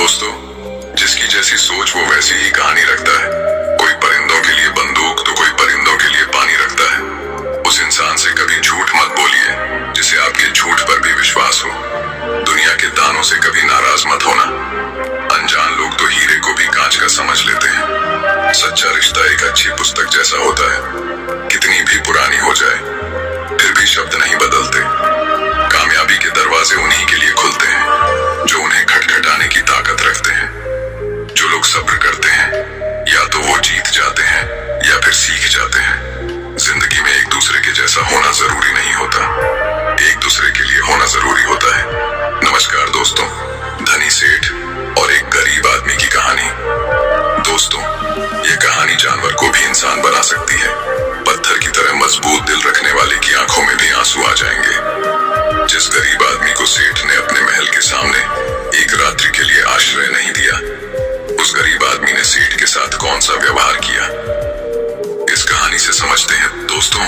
दोस्तों, जिसकी जैसी सोच वो वैसी ही कहानी रखता है। कोई परिंदों के लिए बंदूक तो कोई परिंदों के लिए पानी रखता है। उस इंसान से कभी झूठ मत बोलिए जिसे आपके झूठ पर भी विश्वास हो। दुनिया के तानों से कभी नाराज मत होना। अनजान लोग तो हीरे को भी कांच का समझ लेते हैं। सच्चा रिश्ता एक अच्छी पुस्तक जैसा होता है। कितनी भी पुरानी हो जाए फिर भी शब्द नहीं बदलते। कामयाबी के दरवाजे उन्हीं के लिए खुलते हैं जो उन्हें खटखटाने की ताकत रखते हैं। जो लोग सब्र करते हैं या तो वो जीत जाते हैं या फिर सीख जाते हैं। जिंदगी में एक दूसरे के जैसा होना जरूरी नहीं होता, एक दूसरे के लिए होना जरूरी होता है। नमस्कार दोस्तों, धनी सेठ और एक गरीब आदमी की कहानी। दोस्तों, ये कहानी जानवर को भी इंसान बना सकती है। पत्थर की तरह मजबूत दिल रखने वाले की आंखों में भी आंसू आ जाएंगे। जिस गरीब आदमी को सेठ ने अपने महल के सामने एक रात्रि के लिए आश्रय नहीं दिया, उस गरीब आदमी ने सेठ के साथ कौन सा व्यवहार किया, इस कहानी से समझते हैं। दोस्तों,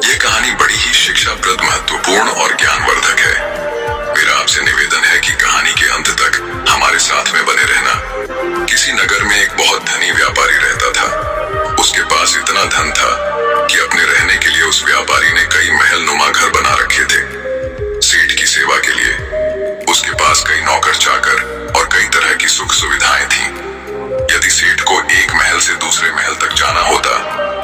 ये कहानी बड़ी ही शिक्षाप्रद, महत्वपूर्ण और ज्ञानवर्धक है। मेरा आपसे निवेदन है कि कहानी के अंत तक हमारे साथ में बने रहना। किसी नगर में एक बहुत धनी व्यापारी रहता था। उसके पास इतना धन था कि अपने रहने के लिए उस व्यापारी ने कई महल नुमा घर बना रखे थे। सेठ की सेवा के लिए उसके पास कई नौकर चाकर और कई तरह की सुख सुविधाएं थीं। यदि सेठ को एक महल से दूसरे महल तक जाना होता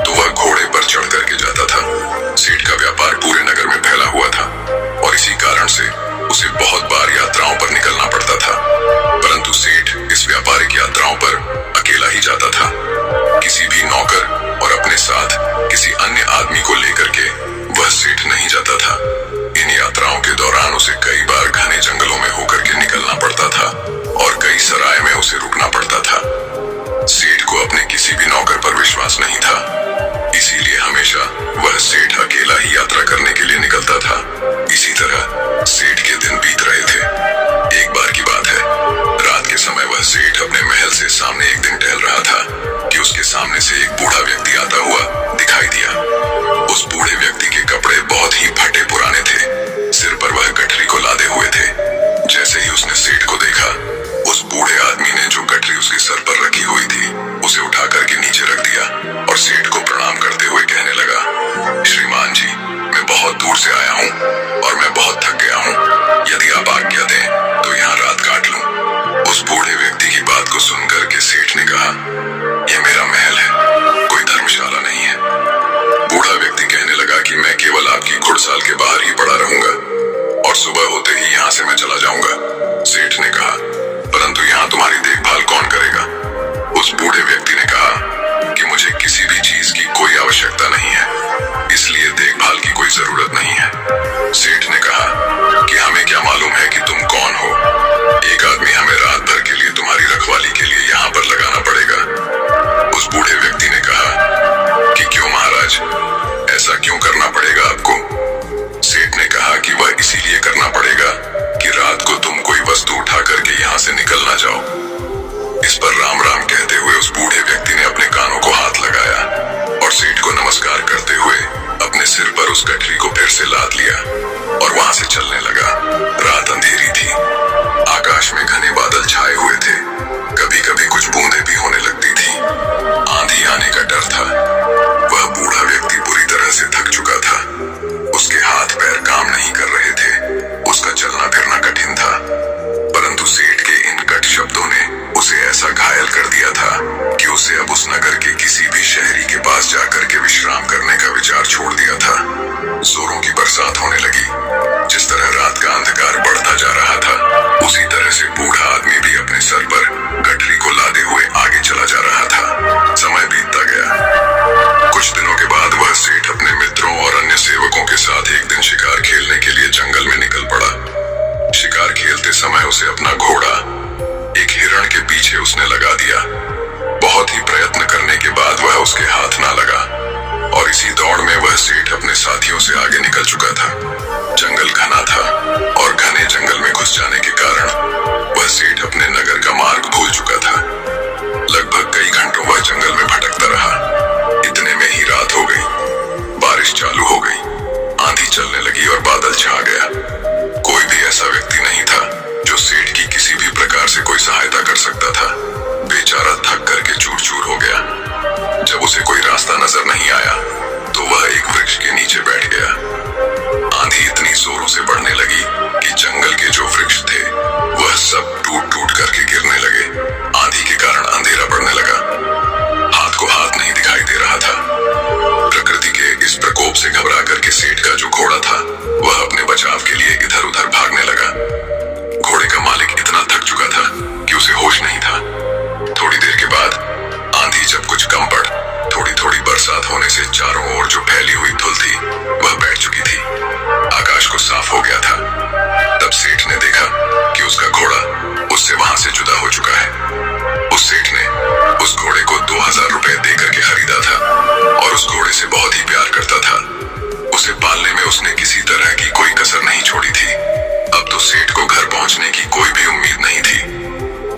तो वह घोड़े पर चढ़ करके जाता था। सेठ का व्यापार पूरे नगर में फैला हुआ था और इसी कारण से उसे बहुत बार यात्राओं पर निकलना पड़ता था। परंतु सेठ इस व्यापारिक यात्राओं पर अकेला ही जाता था। किसी भी नौकर और अपने साथ किसी अन्य आदमी को लेकर के वह सेठ नहीं जाता था। इन यात्राओं के दौरान उसे कई बार घने जंगलों में होकर के निकलना पड़ता था और कई सराय में उसे रुकना पड़ता था। सेठ को अपने किसी भी नौकर पर विश्वास नहीं था, इसीलिए हमेशा वह सेठ अकेला ही यात्रा करने के लिए निकलता था। इसी तरह सेठ के दिन बीत रहे थे। एक बार की बात है, रात के समय वह सेठ अपने महल से सामने एक दिन टहल रहा था कि उसके सामने से एक बूढ़ा व्यक्ति आता हुआ दिखाई दिया। उस बूढ़े व्यक्ति के कपड़े बहुत ही फटे पुराने थे। सिर पर वह गठरी को लादे हुए थे। जैसे ही उसने सेठ को देखा, उस बूढ़े आदमी ने जो गठरी उसके सर पर रखी हुई थी उसे उठा करके नीचे रख दिया और सेठ को प्रणाम करते हुए कहने लगा, श्रीमान जी, मैं बहुत दूर से आया हूँ और मैं बहुत थक गया हूँ। यदि आप आज्ञा दें तो यहाँ रात काट लूं। उस बूढ़े व्यक्ति की बात को सुनकर के सेठ ने कहा, यह मेरा महल है, कोई धर्मशाला नहीं है। बूढ़ा व्यक्ति कहने लगा कि मैं केवल आपकी घुड़साल के बाहर ही पड़ा रहूंगा और सुबह होते ही यहाँ से मैं चला जाऊंगा। सेठ ने कहा, परंतु यहाँ तुम्हारी देखभाल कौन करेगा? उस बूढ़े व्यक्ति ने कहा कि मुझे किसी भी चीज की कोई आवश्यकता नहीं है, इसलिए देखभाल की कोई जरूरत नहीं है। सेठ ने कहा कि हमें क्या मालूम है कि तुम कौन हो। एक आदमी हमें रात भर के लिए तुम्हारी रखवाली के लिए यहाँ पर लगाना पड़ेगा। उस बूढ़े व्यक्ति ने कहा कि क्यों महाराज, ऐसा क्यों करना पड़ेगा आपको? सेठ ने कहा कि वह इसीलिए करना पड़ेगा कि रात को तुम कोई वस्तु उठा करके यहाँ से निकल ना जाओ। इस पर राम राम कहते हुए उस बूढ़े व्यक्ति ने अपने कानों को हाथ लगाया और सेठ को नमस्कार करते हुए अपने सिर पर उस गठरी को फिर से लाद लिया और वहां से चलने लगा। रात अंधेरी थी, आकाश में घने बादल छाए हुए थे, कभी कभी कुछ बूंदें भी होने लगती थी। आंधी आने का डर था। वह बूढ़ा व्यक्ति बुरी तरह से थक चुका था। उसके हाथ पैर काम नहीं कर रहे थे, उसका चलना फिरना कठिन था। परंतु सेठ के इन कट शब्दों ने उसे ऐसा घायल कर दिया था कि उसे अब उस नगर के किसी भी शहरी के पास जाकर के विश्राम करने का विचार छोड़ दिया था। जोरों की बरसात होने लगी। जिस तरह रात का अंधकार बढ़ता जा रहा था, उसी तरह से बूढ़ा आदमी भी अपने सर पर गठरी को लादे हुए आगे चला जा रहा था। समय बीतता गया। कुछ दिनों के बाद वह सेठ अपने मित्रों और अन्य सेवकों के साथ एक दिन शिकार खेलने के लिए जंगल में निकल पड़ा। शिकार खेलते समय उसे अपना घोड़ा एक हिरण के पीछे उसने लगा दिया। बहुत ही प्रयत्न करने के बाद वह उसके हाथ ना लगा और इसी दौड़ में वह सेठ अपने साथियों से आगे निकल चुका था। जंगल घना था और घने जंगल में घुस जाने के कारण वह सेठ अपने नगर का मार्ग भूल चुका था। लगभग कई घंटों वह जंगल में भटकता रहा। इतने में ही रात हो गई। बारिश चालू हो गई, आंधी चलने लगी और बादल छा गया। कोई भी ऐसा व्यक्ति नहीं था जो सेठ की किसी भी प्रकार से कोई सहायता कर सकता था, बेचारा थक करके चूर चूर हो गया। जब उसे कोई रास्ता नजर नहीं आया तो वह एक वृक्ष के नीचे बैठ गया। आंधी इतनी जोरों से बढ़ने लगी कि जंगल के जो वृक्ष थे वह सब टूट टूट करके गिरने लगे। आंधी के कारण अंधेरा बढ़ने लगा, हाथ को हाथ नहीं दिखाई दे रहा था। प्रकृति के इस प्रकोप से घबरा करके सेठ का जो घोड़ा था वह अपने बचाव के लिए इधर उधर भागने लगा। घोड़े का मालिक इतना थक चुका था कि उसे होश नहीं था। थोड़ी देर के बाद आंधी जब कुछ कम पड़, थोड़ी थोड़ी बरसात होने से चारों ओर जो फैली हुई धुल थी वह बैठ चुकी थी। आकाश को साफ हो गया था। तब सेठ ने देखा कि उसका घोड़ा उससे वहां से जुदा हो चुका है। उस सेठ ने उस घोड़े को 2000 रुपए देकर के खरीदा था और उस घोड़े से बहुत ही प्यार करता था। उसे पालने में उसने किसी तरह की कोई कसर नहीं छोड़ी थी। अब तो सेठ को घर पहुंचने की कोई भी उम्मीद नहीं थी।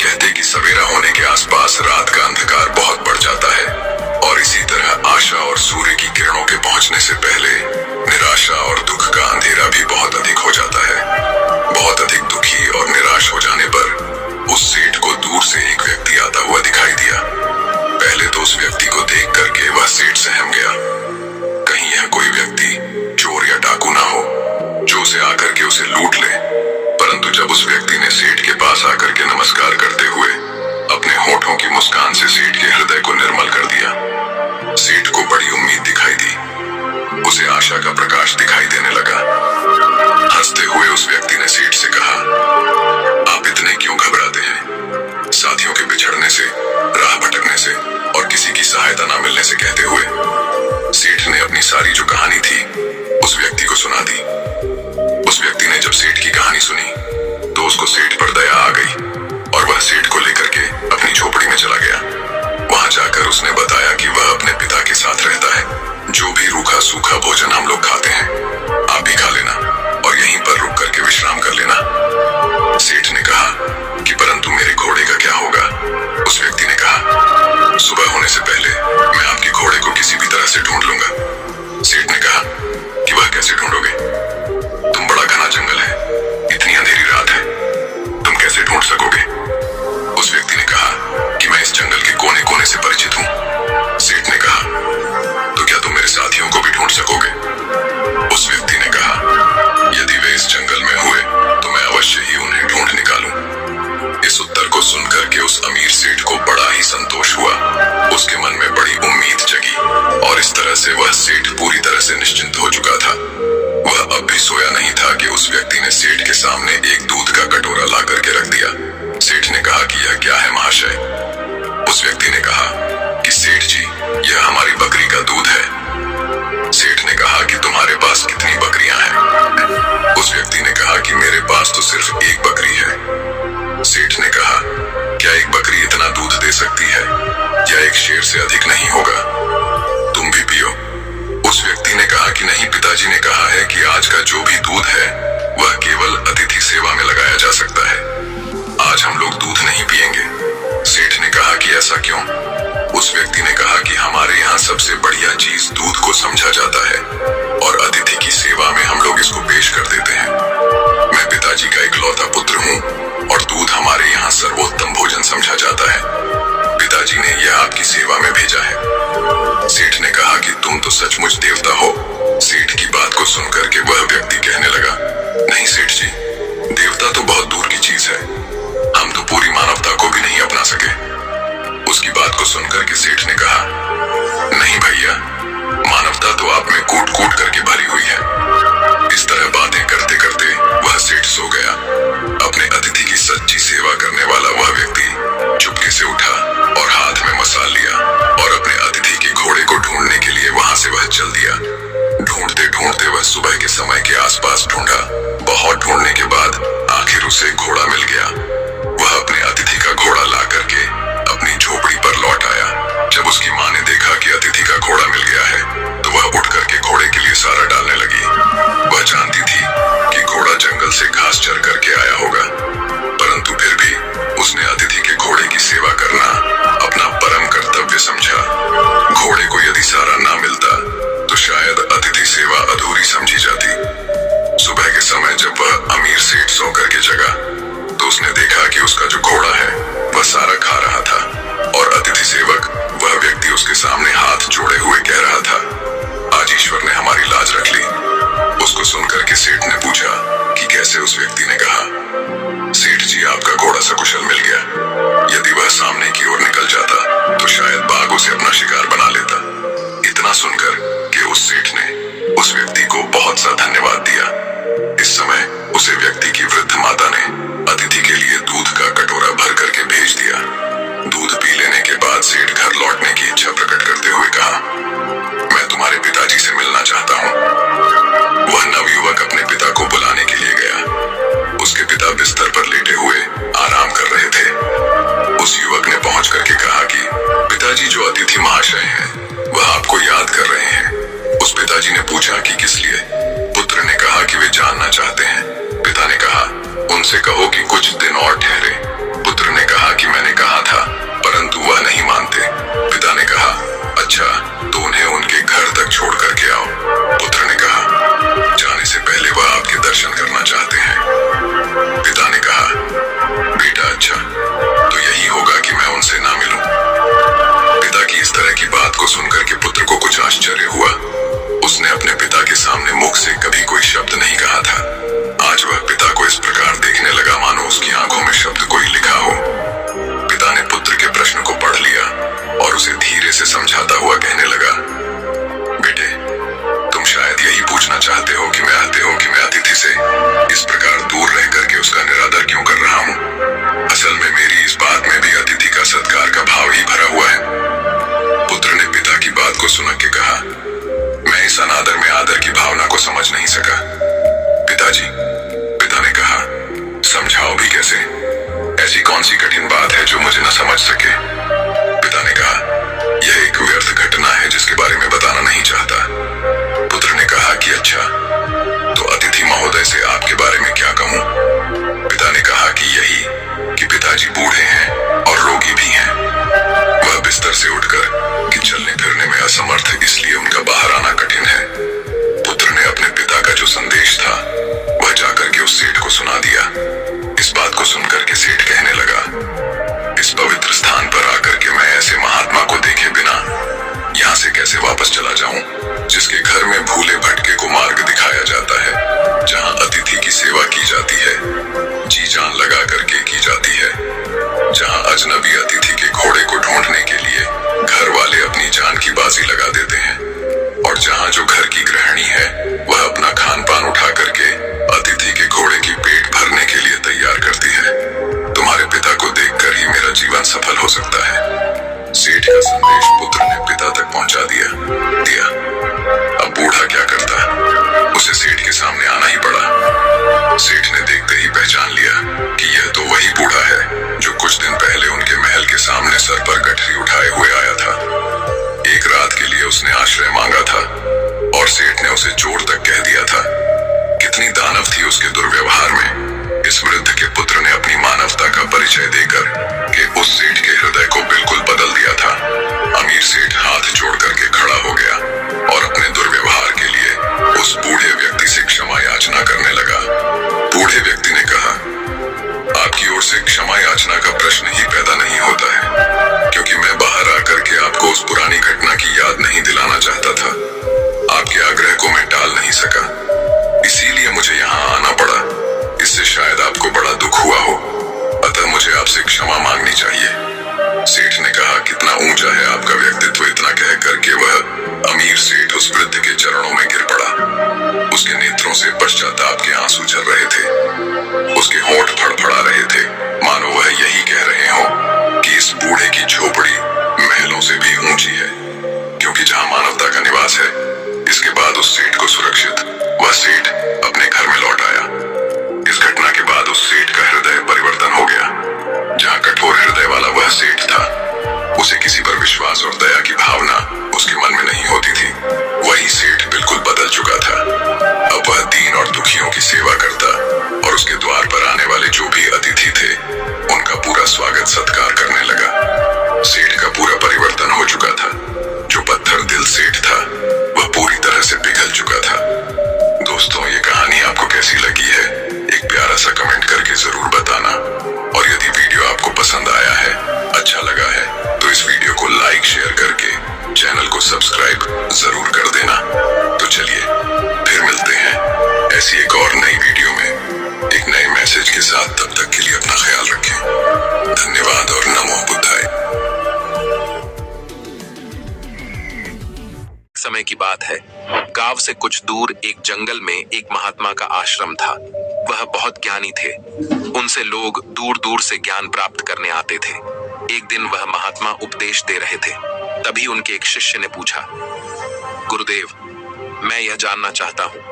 कहते कि सवेरा होने के आसपास रात का अंधकार बहुत बढ़ जाता है और इसी तरह आशा और सूर्य की किरणों के पहुंचने से पहले निराशा और दुख का अंधेरा भी बहुत अधिक हो जाता है। बहुत अधिक दुखी और निराश हो जाने पर उस सेठ को दूर से एक व्यक्ति आता हुआ दिखाई दिया। पहले तो उस व्यक्ति को देख करके वह सेठ सहम गया। कहीं यह कोई व्यक्ति चोर या डाकू ना हो जो उसे आकर के उसे लूट ले। परंतु जब उस व्यक्ति ने सेठ के पास आकर के नमस्कार करते हुए अपने होठों की मुस्कान से सेठ के हृदय को निर्मल कर दिया, सेठ को बड़ी उम्मीद दिखाई दी। उसे आशा का प्रकाश दिखाई देने लगा। हंसते हुए उस व्यक्ति ने सेठ से कहा, आप इतने क्यों घबराते हैं? साथियों के बिछड़ने से, राह भटकने से और किसी की सहायता न मिलने से कहते हुए सेठ ने अपनी सारी जो कहानी थी उस व्यक्ति को सुना दी। उस व्यक्ति ने जब सेठ की कहानी सुनी तो उसको सेठ पर दया आ गई और वह सेठ को लेकर के अपनी झोपड़ी में चला गया। वहां जाकर उसने बताया कि वह अपने पिता के साथ रहता है। जो भी रूखा सूखा भोजन हम लोग खाते हैं आप भी खा लेना और यहीं पर रुक करके विश्राम कर लेना। सेठ ने कहा कि परंतु मेरे घोड़े का क्या होगा? उस व्यक्ति ने कहा, सुबह होने से पहले मैं आपके घोड़े को किसी भी तरह से ढूंढ लूंगा। सेठ ने कहा कि वह कैसे ढूंढोगे? तुम बड़ा घना जंगल है, इतनी अंधेरी रात है, तुम कैसे ढूंढ सकोगे? उस व्यक्ति ने कहा कि मैं इस जंगल के कोने कोने से परिचित हूँ। सेठ ने कहा, तो क्या तुम मेरे साथियों को भी ढूंढ सकोगे? उस व्यक्ति ने कहा, यदि वे इस जंगल में हुए तो मैं अवश्य ही उन्हें ढूंढ निकालूं। इस उत्तर को सुनकर के उस अमीर सेठ को बड़ा ही संतोष हुआ। उसके मन में बड़ी उम्मीद जगी और इस तरह से वह सेठ पूरी तरह से निश्चिंत हो चुका था। वह अब भी सोया नहीं था कि उस व्यक्ति ने सेठ के सामने एक दूध का कटोरा ला करके रख दिया। सेठ ने कहा कि यह क्या है महाशय? उस व्यक्ति ने कहा कि सेठ जी, यह हमारी बकरी का दूध है। सेठ ने कहा कि तुम्हारे पास कितनी बकरियां हैं? उस व्यक्ति ने कहा कि मेरे पास तो सिर्फ एक बकरी है। सेठ ने कहा, क्या एक बकरी इतना दूध दे सकती है? या एक शेर से अधिक नहीं होगा? तुम भी पियो। उस व्यक्ति ने कहा कि नहीं, पिताजी ने कहा है कि आज का जो भी दूध है वह केवल अतिथि सेवा में लगाया जा सकता है। आज हम लोग दूध नहीं पिएंगे। सेठ ने कहा कि ऐसा क्यों? उस व्यक्ति ने कहा कि हमारे यहाँ सबसे बढ़िया चीज दूध को समझा जाता है और अतिथि की सेवा में हम लोग इसको पेश कर देते हैं। मैं पिताजी का इकलौता पुत्र हूँ और दूध हमारे यहाँ सर्वोत्तम भोजन समझा जाता है। पिताजी ने यह आपकी सेवा में भेजा है। सेठ ने कहा कि तुम तो सचमुच देवता हो। सेठ की बात को सुनकर के वह व्यक्ति कहने लगा, नहीं सेठ जी, देवता तो बहुत दूर की चीज है, हम तो पूरी मानवता को भी नहीं अपना सके। उसकी बात को सुनकर के सेठ ने कहा, नहीं भैया, मानवता तो आप में कूट कूट करके भरी हुई है। इस तरह बातें करते करते वह सेठ सो गया। अपने अतिथि की सच्ची सेवा कर थोड़ा सा कुशल मिल गया। यदि वह सामने की ओर निकल जाता तो शायद बाघ उसे अपना शिकार बना लेता। इतना सुनकर कि उस सेठ ने उस व्यक्ति को बहुत सा धन्यवाद दिया। इस समय उसे व्यक्ति की वृद्ध माता ने अतिथि के लिए दूध का कटोरा भर करके भेज दिया। दूध पी लेने के बाद सेठ घर लौटने की इच्छा प्रकट करते हुए कहा, मैं तुम्हारे पिताजी से मिलना चाहता हूँ। वह नवयुवक अपने पिता को बुलाने के लिए गया। उसके पिता बिस्तर पर लेटे हुए आराम कर रहे थे। उस युवक ने पहुंच करके कहा कि पिताजी जो अतिथि महाशय हैं वह आपको याद कर रहे हैं। उस पिताजी ने पूछा कि किस लिए। पुत्र ने कहा कि वे जानना चाहते हैं। पिता ने कहा, उनसे कहो कि कुछ दिन और ठहरे। पुत्र ने कहा कि मैंने कहा था परंतु वह नहीं मानते। पिता ने कहा, अच्छा तो उन्हें उनके घर तक छोड़ करके आओ। पुत्र ने कहा, जाने से पहले वह आपके दर्शन करना चाहते हैं। पिता ने कहा, बेटा अच्छा तो यही होगा कि मैं उनसे ना मिलूं। पिता की इस तरह की बात को सुनकर के पुत्र को कुछ आश्चर्य हुआ। उसने अपने पिता के सामने मुख से कभी कोई शब्द नहीं कहा था। आज वह पिता को इस प्रकार देखने लगा मानो उसकी आंखों में शब्द कोई लिखा हो। पिता ने पुत्र के प्रश्न को पढ़ लिया और उसे धीरे से समझाता हुआ कहने लगा, बेटे तुम शायद यही पूछना चाहते हो कि मैं अतिथि से इस प्रकार दूर रह करके उसका निरादर क्यों कर रहा हूँ। असल में मेरी इस बात में भी अतिथि का सत्कार का भाव ही भरा हुआ है। पुत्र ने पिता की बात को सुन के कहा, मैं इस अनादर में आदर की भावना को समझ नहीं सका। पिताजी, पिता ने कहा, समझाओ भी कैसे? ऐसी कौन सी कठिन बात है जो मुझे न समझ सके? पिता ने कहा, यह एक व्यर्थ घटना है जिसके बारे में बताना नहीं चाहता। पुत्र ने कहा कि अच्छा तो अतिथि महोदय से आपके बारे में क्या कहूं? पिता ने कहा कि यही कि पिताजी बूढ़े हैं और रोगी भी हैं। वह बिस्तर से उठकर कि चलने फिरने में असमर्थ इसलिए उनका बाहर आना कठिन है। पुत्र ने अपने पिता का जो संदेश था वह जाकर के उस सेठ को सुना दिया। इस बात को सुनकर के सेठ कहने लगा, इस पवित्र स्थान पर आकर के मैं ऐसे महात्मा को देखे बिना यहाँ से कैसे वापस चला जाऊं, जिसके घर में भूले भटके को मार्ग दिखाया जाता है, जहाँ अतिथि की सेवा की जाती है, जी जान लगा करके की जाती है, जहाँ अजनबी अतिथि के घोड़े को ढूंढने के लिए घर वाले अपनी जान की बाजी लगा देते हैं, और जहाँ जो घर की गृहिणी है वह अपना खान पान उठा करके अतिथि के घोड़े की पेट भरने के लिए तैयार करती है। तुम्हारे पिता को देखकर ही मेरा जीवन सफल हो सकता है। सेठ का संदेश पुत्र ने पिता तक पहुंचा दिया। अब बूढ़ा क्या करता, उसे सेठ के सामने आना ही पड़ा। सेठ ने देखते ही पहचान लिया कि यह तो वही बूढ़ा है जो कुछ दिन पहले उनके महल के सामने सर पर गठरी उठाए हुए आया था। एक रात के लिए उसने आश्रय मांगा था और सेठ ने उसे चोर तक कह दिया था। कितनी दानव थी उसके दुर्व्यवहार में। इस वृद्ध के पुत्र ने अपनी मानवता का परिचय देकर कि उस सेठ के हृदय को बिल्कुल बदल दिया था। अमीर सेठ हाथ जोड़ करके खड़ा हो गया और अपने दुर्व्यवहार के लिए उस बूढ़े व्यक्ति से क्षमा याचना करने लगा। बूढ़े व्यक्ति ने कहा, आपकी ओर से क्षमा याचना का प्रश्न ही पैदा नहीं होता है, क्योंकि मैं बाहर आकर के आपको उस पुरानी घटना की याद नहीं दिलाना चाहता था। आपके आग्रह को मैं टाल नहीं सका, इसीलिए मुझे यहाँ आना पड़ा। इससे शायद आपको बड़ा दुख हुआ हो, अतः मुझे आपसे क्षमा मांगनी चाहिए। सेठ ने कहा, कितना ऊंचा है आपका व्यक्तित्व। इतना कह करके वह अमीर सेठ उस वृद्ध के चरणों में गिर पड़ा। उसके नेत्रों से पश्चाताप के आंसू झर रहे थे। उसके होंठ फड़फड़ा रहे थे, मानो वह यही कह रहे हो कि इस बूढ़े की झोपड़ी महलों से भी ऊंची है, क्योंकि जहां मानवता का निवास है। इसके बाद उस सेठ को सुरक्षित वह सेठ अपने घर में लौट आया। इस घटना के बाद उस सेठ का हृदय परिवर्तन हो गया। जहां कठोर हृदय वाला वह सेठ था, उसे किसी पर विश्वास और दया की भावना उसके मन में नहीं होती थी। वही सेठ बिल्कुल बदल चुका था। अब वह दीन और दुखियों की सेवा करता और उसके द्वार पर आने वाले जो भी अतिथि थे उनका पूरा स्वागत सत्कार करने लगा। सेठ का पूरा परिवर्तन हो चुका था। जो पत्थर दिल सेठ था वह पूरी तरह से पिघल चुका था। दोस्तों, ये कहानी आपको कैसी लगी है एक प्यारा सा कमेंट करके जरूर बताना। और यदि वीडियो आपको पसंद आया है, अच्छा लगा है, तो इस वीडियो को लाइक शेयर करके चैनल को सब्सक्राइब जरूर कर देना। तो चलिए फिर मिलते हैं ऐसी एक और नई वीडियो में एक नए मैसेज के साथ। तब तक के लिए अपना ख्याल रखें। समय की बात है, गांव से कुछ दूर एक जंगल में एक महात्मा का आश्रम था। वह बहुत ज्ञानी थे। उनसे लोग दूर दूर से ज्ञान प्राप्त करने आते थे। एक दिन वह महात्मा उपदेश दे रहे थे। तभी उनके एक शिष्य ने पूछा, गुरुदेव, मैं यह जानना चाहता हूँ,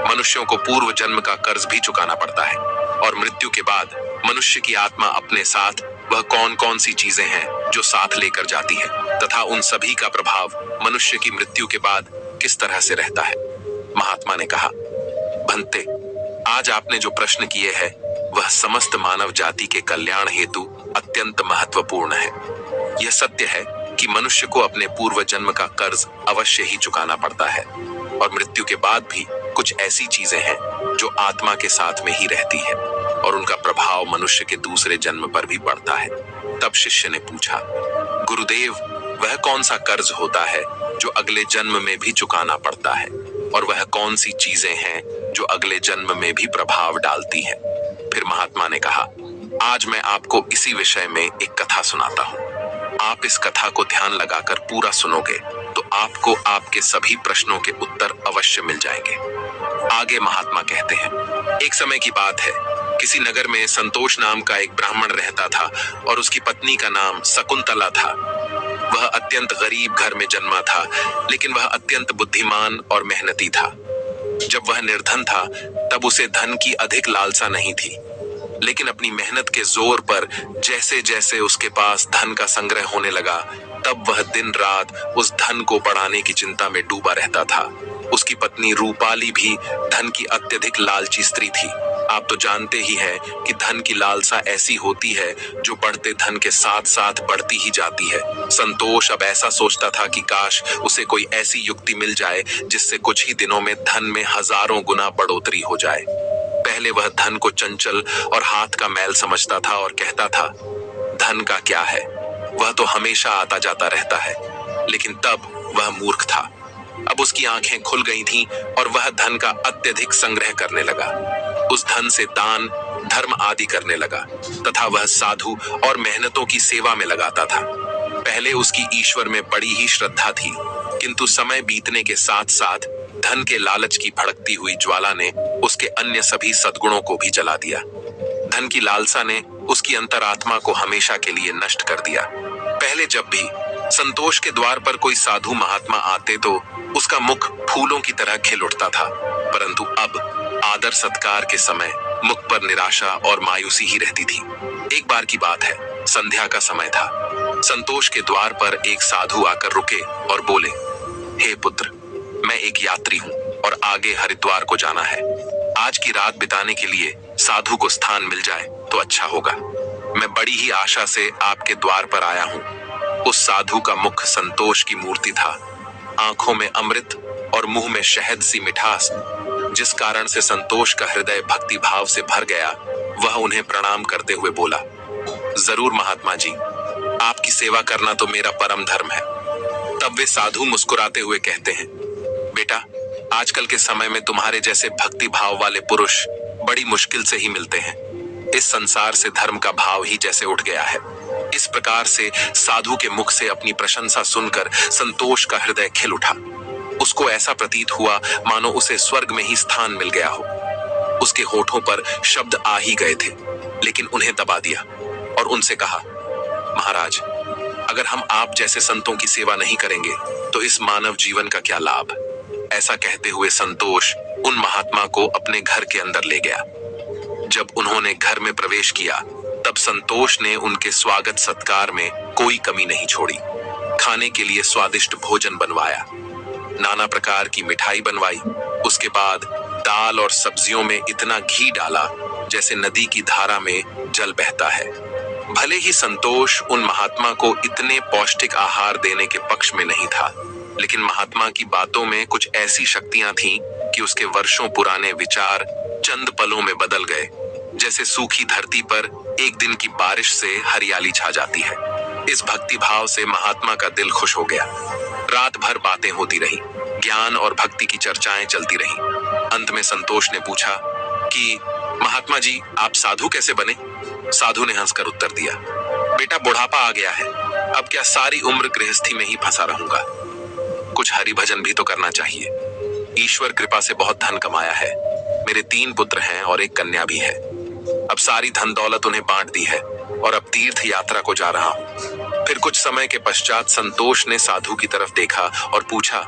मनुष्यों को पूर्व जन्म का कर्ज भी चुकाना पड़ता है और मृत्यु के बाद मनुष्य की आत्मा अपने साथ वह कौन कौन सी चीजें हैं जो साथ लेकर जाती है तथा उन सभी का प्रभाव मनुष्य की मृत्यु के बाद किस तरह से रहता है। महात्मा ने कहा, भंते, आज आपने जो प्रश्न किए हैं वह समस्त मानव जाति के कल्याण हेतु अत्यंत महत्वपूर्ण है। यह सत्य है कि मनुष्य को अपने पूर्व जन्म का कर्ज अवश्य ही चुकाना पड़ता है और मृत्यु के बाद भी कुछ ऐसी चीजें हैं जो आत्मा के साथ में ही रहती है और उनका प्रभाव मनुष्य के दूसरे जन्म पर भी पड़ता है। तब शिष्य ने पूछा, गुरुदेव, वह कौन सा कर्ज होता है जो अगले जन्म में भी चुकाना पड़ता है और वह कौन सी चीजें हैं जो अगले जन्म में भी प्रभाव डालती है। फिर महात्मा ने कहा, आज मैं आपको इसी विषय में एक कथा सुनाता हूँ। आप इस कथा को ध्यान लगाकर पूरा सुनोगे तो आपको आपके सभी प्रश्नों के उत्तर अवश्य मिल जाएंगे। आगे महात्मा कहते हैं, एक समय की बात है, किसी नगर में संतोष नाम का एक ब्राह्मण रहता था और उसकी पत्नी का नाम शकुंतला था। वह अत्यंत गरीब घर में जन्मा था, लेकिन वह अत्यंत बुद्धिमान और मेहनती था। जब वह निर्धन था तब उसे धन की अधिक लालसा नहीं थी, लेकिन अपनी मेहनत के जोर पर जैसे जैसे उसके पास धन का संग्रह होने लगा, तब वह दिन रात उस धन को बढ़ाने की चिंता में डूबा रहता था। उसकी पत्नी रूपाली भी धन की अत्यधिक लालची स्त्री थी। आप तो जानते ही हैं कि धन की लालसा ऐसी होती है जो बढ़ते धन के साथ साथ बढ़ती ही जाती है। संतोष अब ऐसा सोचता था कि काश उसे कोई ऐसी युक्ति मिल जाए जिससे कुछ ही दिनों में धन में हजारों गुना बढ़ोतरी हो जाए। पहले वह धन को चंचल और हाथ का मैल समझता था और कहता था, धन का क्या है, वह तो हमेशा आता जाता रहता है। लेकिन तब वह मूर्ख था। अब उसकी आंखें खुल गई थीं और वह धन का अत्यधिक संग्रह करने लगा। उस धन से दान, धर्म आदि करने लगा तथा वह साधु और मेहनतों की सेवा में लगाता था। पहले उसकी ईश्वर में बड़ी ही श्रद्धा थी, किंतु समय बीतने के साथ साथ धन के लालच की भड़कती हुई ज्वाला ने उसके अन्य सभी सद्गुणों को भी जला दिया। धन की लालसा ने उसकी अंतरात्मा को हमेशा के लिए नष्ट कर दिया। पहले जब भी संतोष के द्वार पर कोई साधु महात्मा आते तो उसका मुख फूलों की तरह खिल उठता था, परंतु अब आदर सत्कार के समय मुख पर निराशा और मायूसी ही रहती थी। एक बार की बात है, संध्या का समय था। संतोष के द्वार पर एक साधु आकर रुके और बोले, हे पुत्र, मैं एक यात्री हूँ और आगे हरिद्वार को जाना है। आज की रात बिताने के लिए साधु को स्थान मिल जाए तो अच्छा होगा। मैं बड़ी ही आशा से आपके द्वार पर आया हूँ। उस साधु का मुख संतोष की मूर्ति था, आंखों में अमृत और मुंह में शहद सी मिठास, जिस कारण से संतोष का हृदय भक्ति भाव से भर गया। वह उन्हें प्रणाम करते हुए बोला, जरूर महात्मा जी, आपकी सेवा करना तो मेरा परम धर्म है। तब वे साधु मुस्कुराते हुए कहते हैं, बेटा, आजकल के समय में तुम्हारे जैसे भक्ति भाव वाले पुरुष बड़ी मुश्किल से ही मिलते हैं। इस संसार से धर्म का भाव ही जैसे उठ गया है। इस प्रकार से साधु के मुख से अपनी प्रशंसा सुनकर संतोष का हृदय खिल उठा। उसको ऐसा प्रतीत हुआ मानो उसे स्वर्ग में ही स्थान मिल गया हो। उसके होठों पर शब्द आ ही गए थे, लेकिन उन्हें दबा दिया और उनसे कहा, महाराज, अगर हम आप जैसे संतों की सेवा नहीं करेंगे तो इस मानव जीवन का क्या लाभ। ऐसा कहते हुए संतोष उन महात्मा को अपने घर के अंदर ले गया। जब उन्होंने घर में प्रवेश किया तब संतोष ने उनके स्वागत सत्कार में कोई कमी नहीं छोड़ी। खाने के लिए स्वादिष्ट भोजन बनवाया, नाना प्रकार की मिठाई बनवाई। उसके बाद दाल और सब्जियों में इतना घी डाला जैसे नदी की धारा में जल बहता है। भले ही संतोष उन महात्मा को इतने पौष्टिक आहार देने के पक्ष में नहीं था, लेकिन महात्मा की बातों में कुछ ऐसी शक्तियां थीं कि उसके वर्षों पुराने विचार चंद पलों में बदल गए। जैसे सूखी धरती पर एक दिन की बारिश से हरियाली छा जाती है। इस भक्ति भाव से महात्मा का दिल खुश हो गया। रात भर बातें होती रही, ज्ञान और भक्ति की चर्चाएं चलती रहीं। अंत में संतोष ने पूछा कि महात्मा जी, आप साधु कैसे बने। साधु ने हंसकर उत्तर दिया, बेटा, बुढ़ापा आ गया है, अब क्या सारी उम्र गृहस्थी में ही फंसा रहूंगा। कुछ हरि भजन भी तो करना चाहिए। ईश्वर कृपा से बहुत धन कमाया है। मेरे 3 पुत्र हैं और एक कन्या भी है। अब सारी धन दौलत उन्हें बांट दी है और अब तीर्थ यात्रा को जा रहा हूँ। फिर कुछ समय के पश्चात संतोष ने साधु की तरफ देखा और पूछा,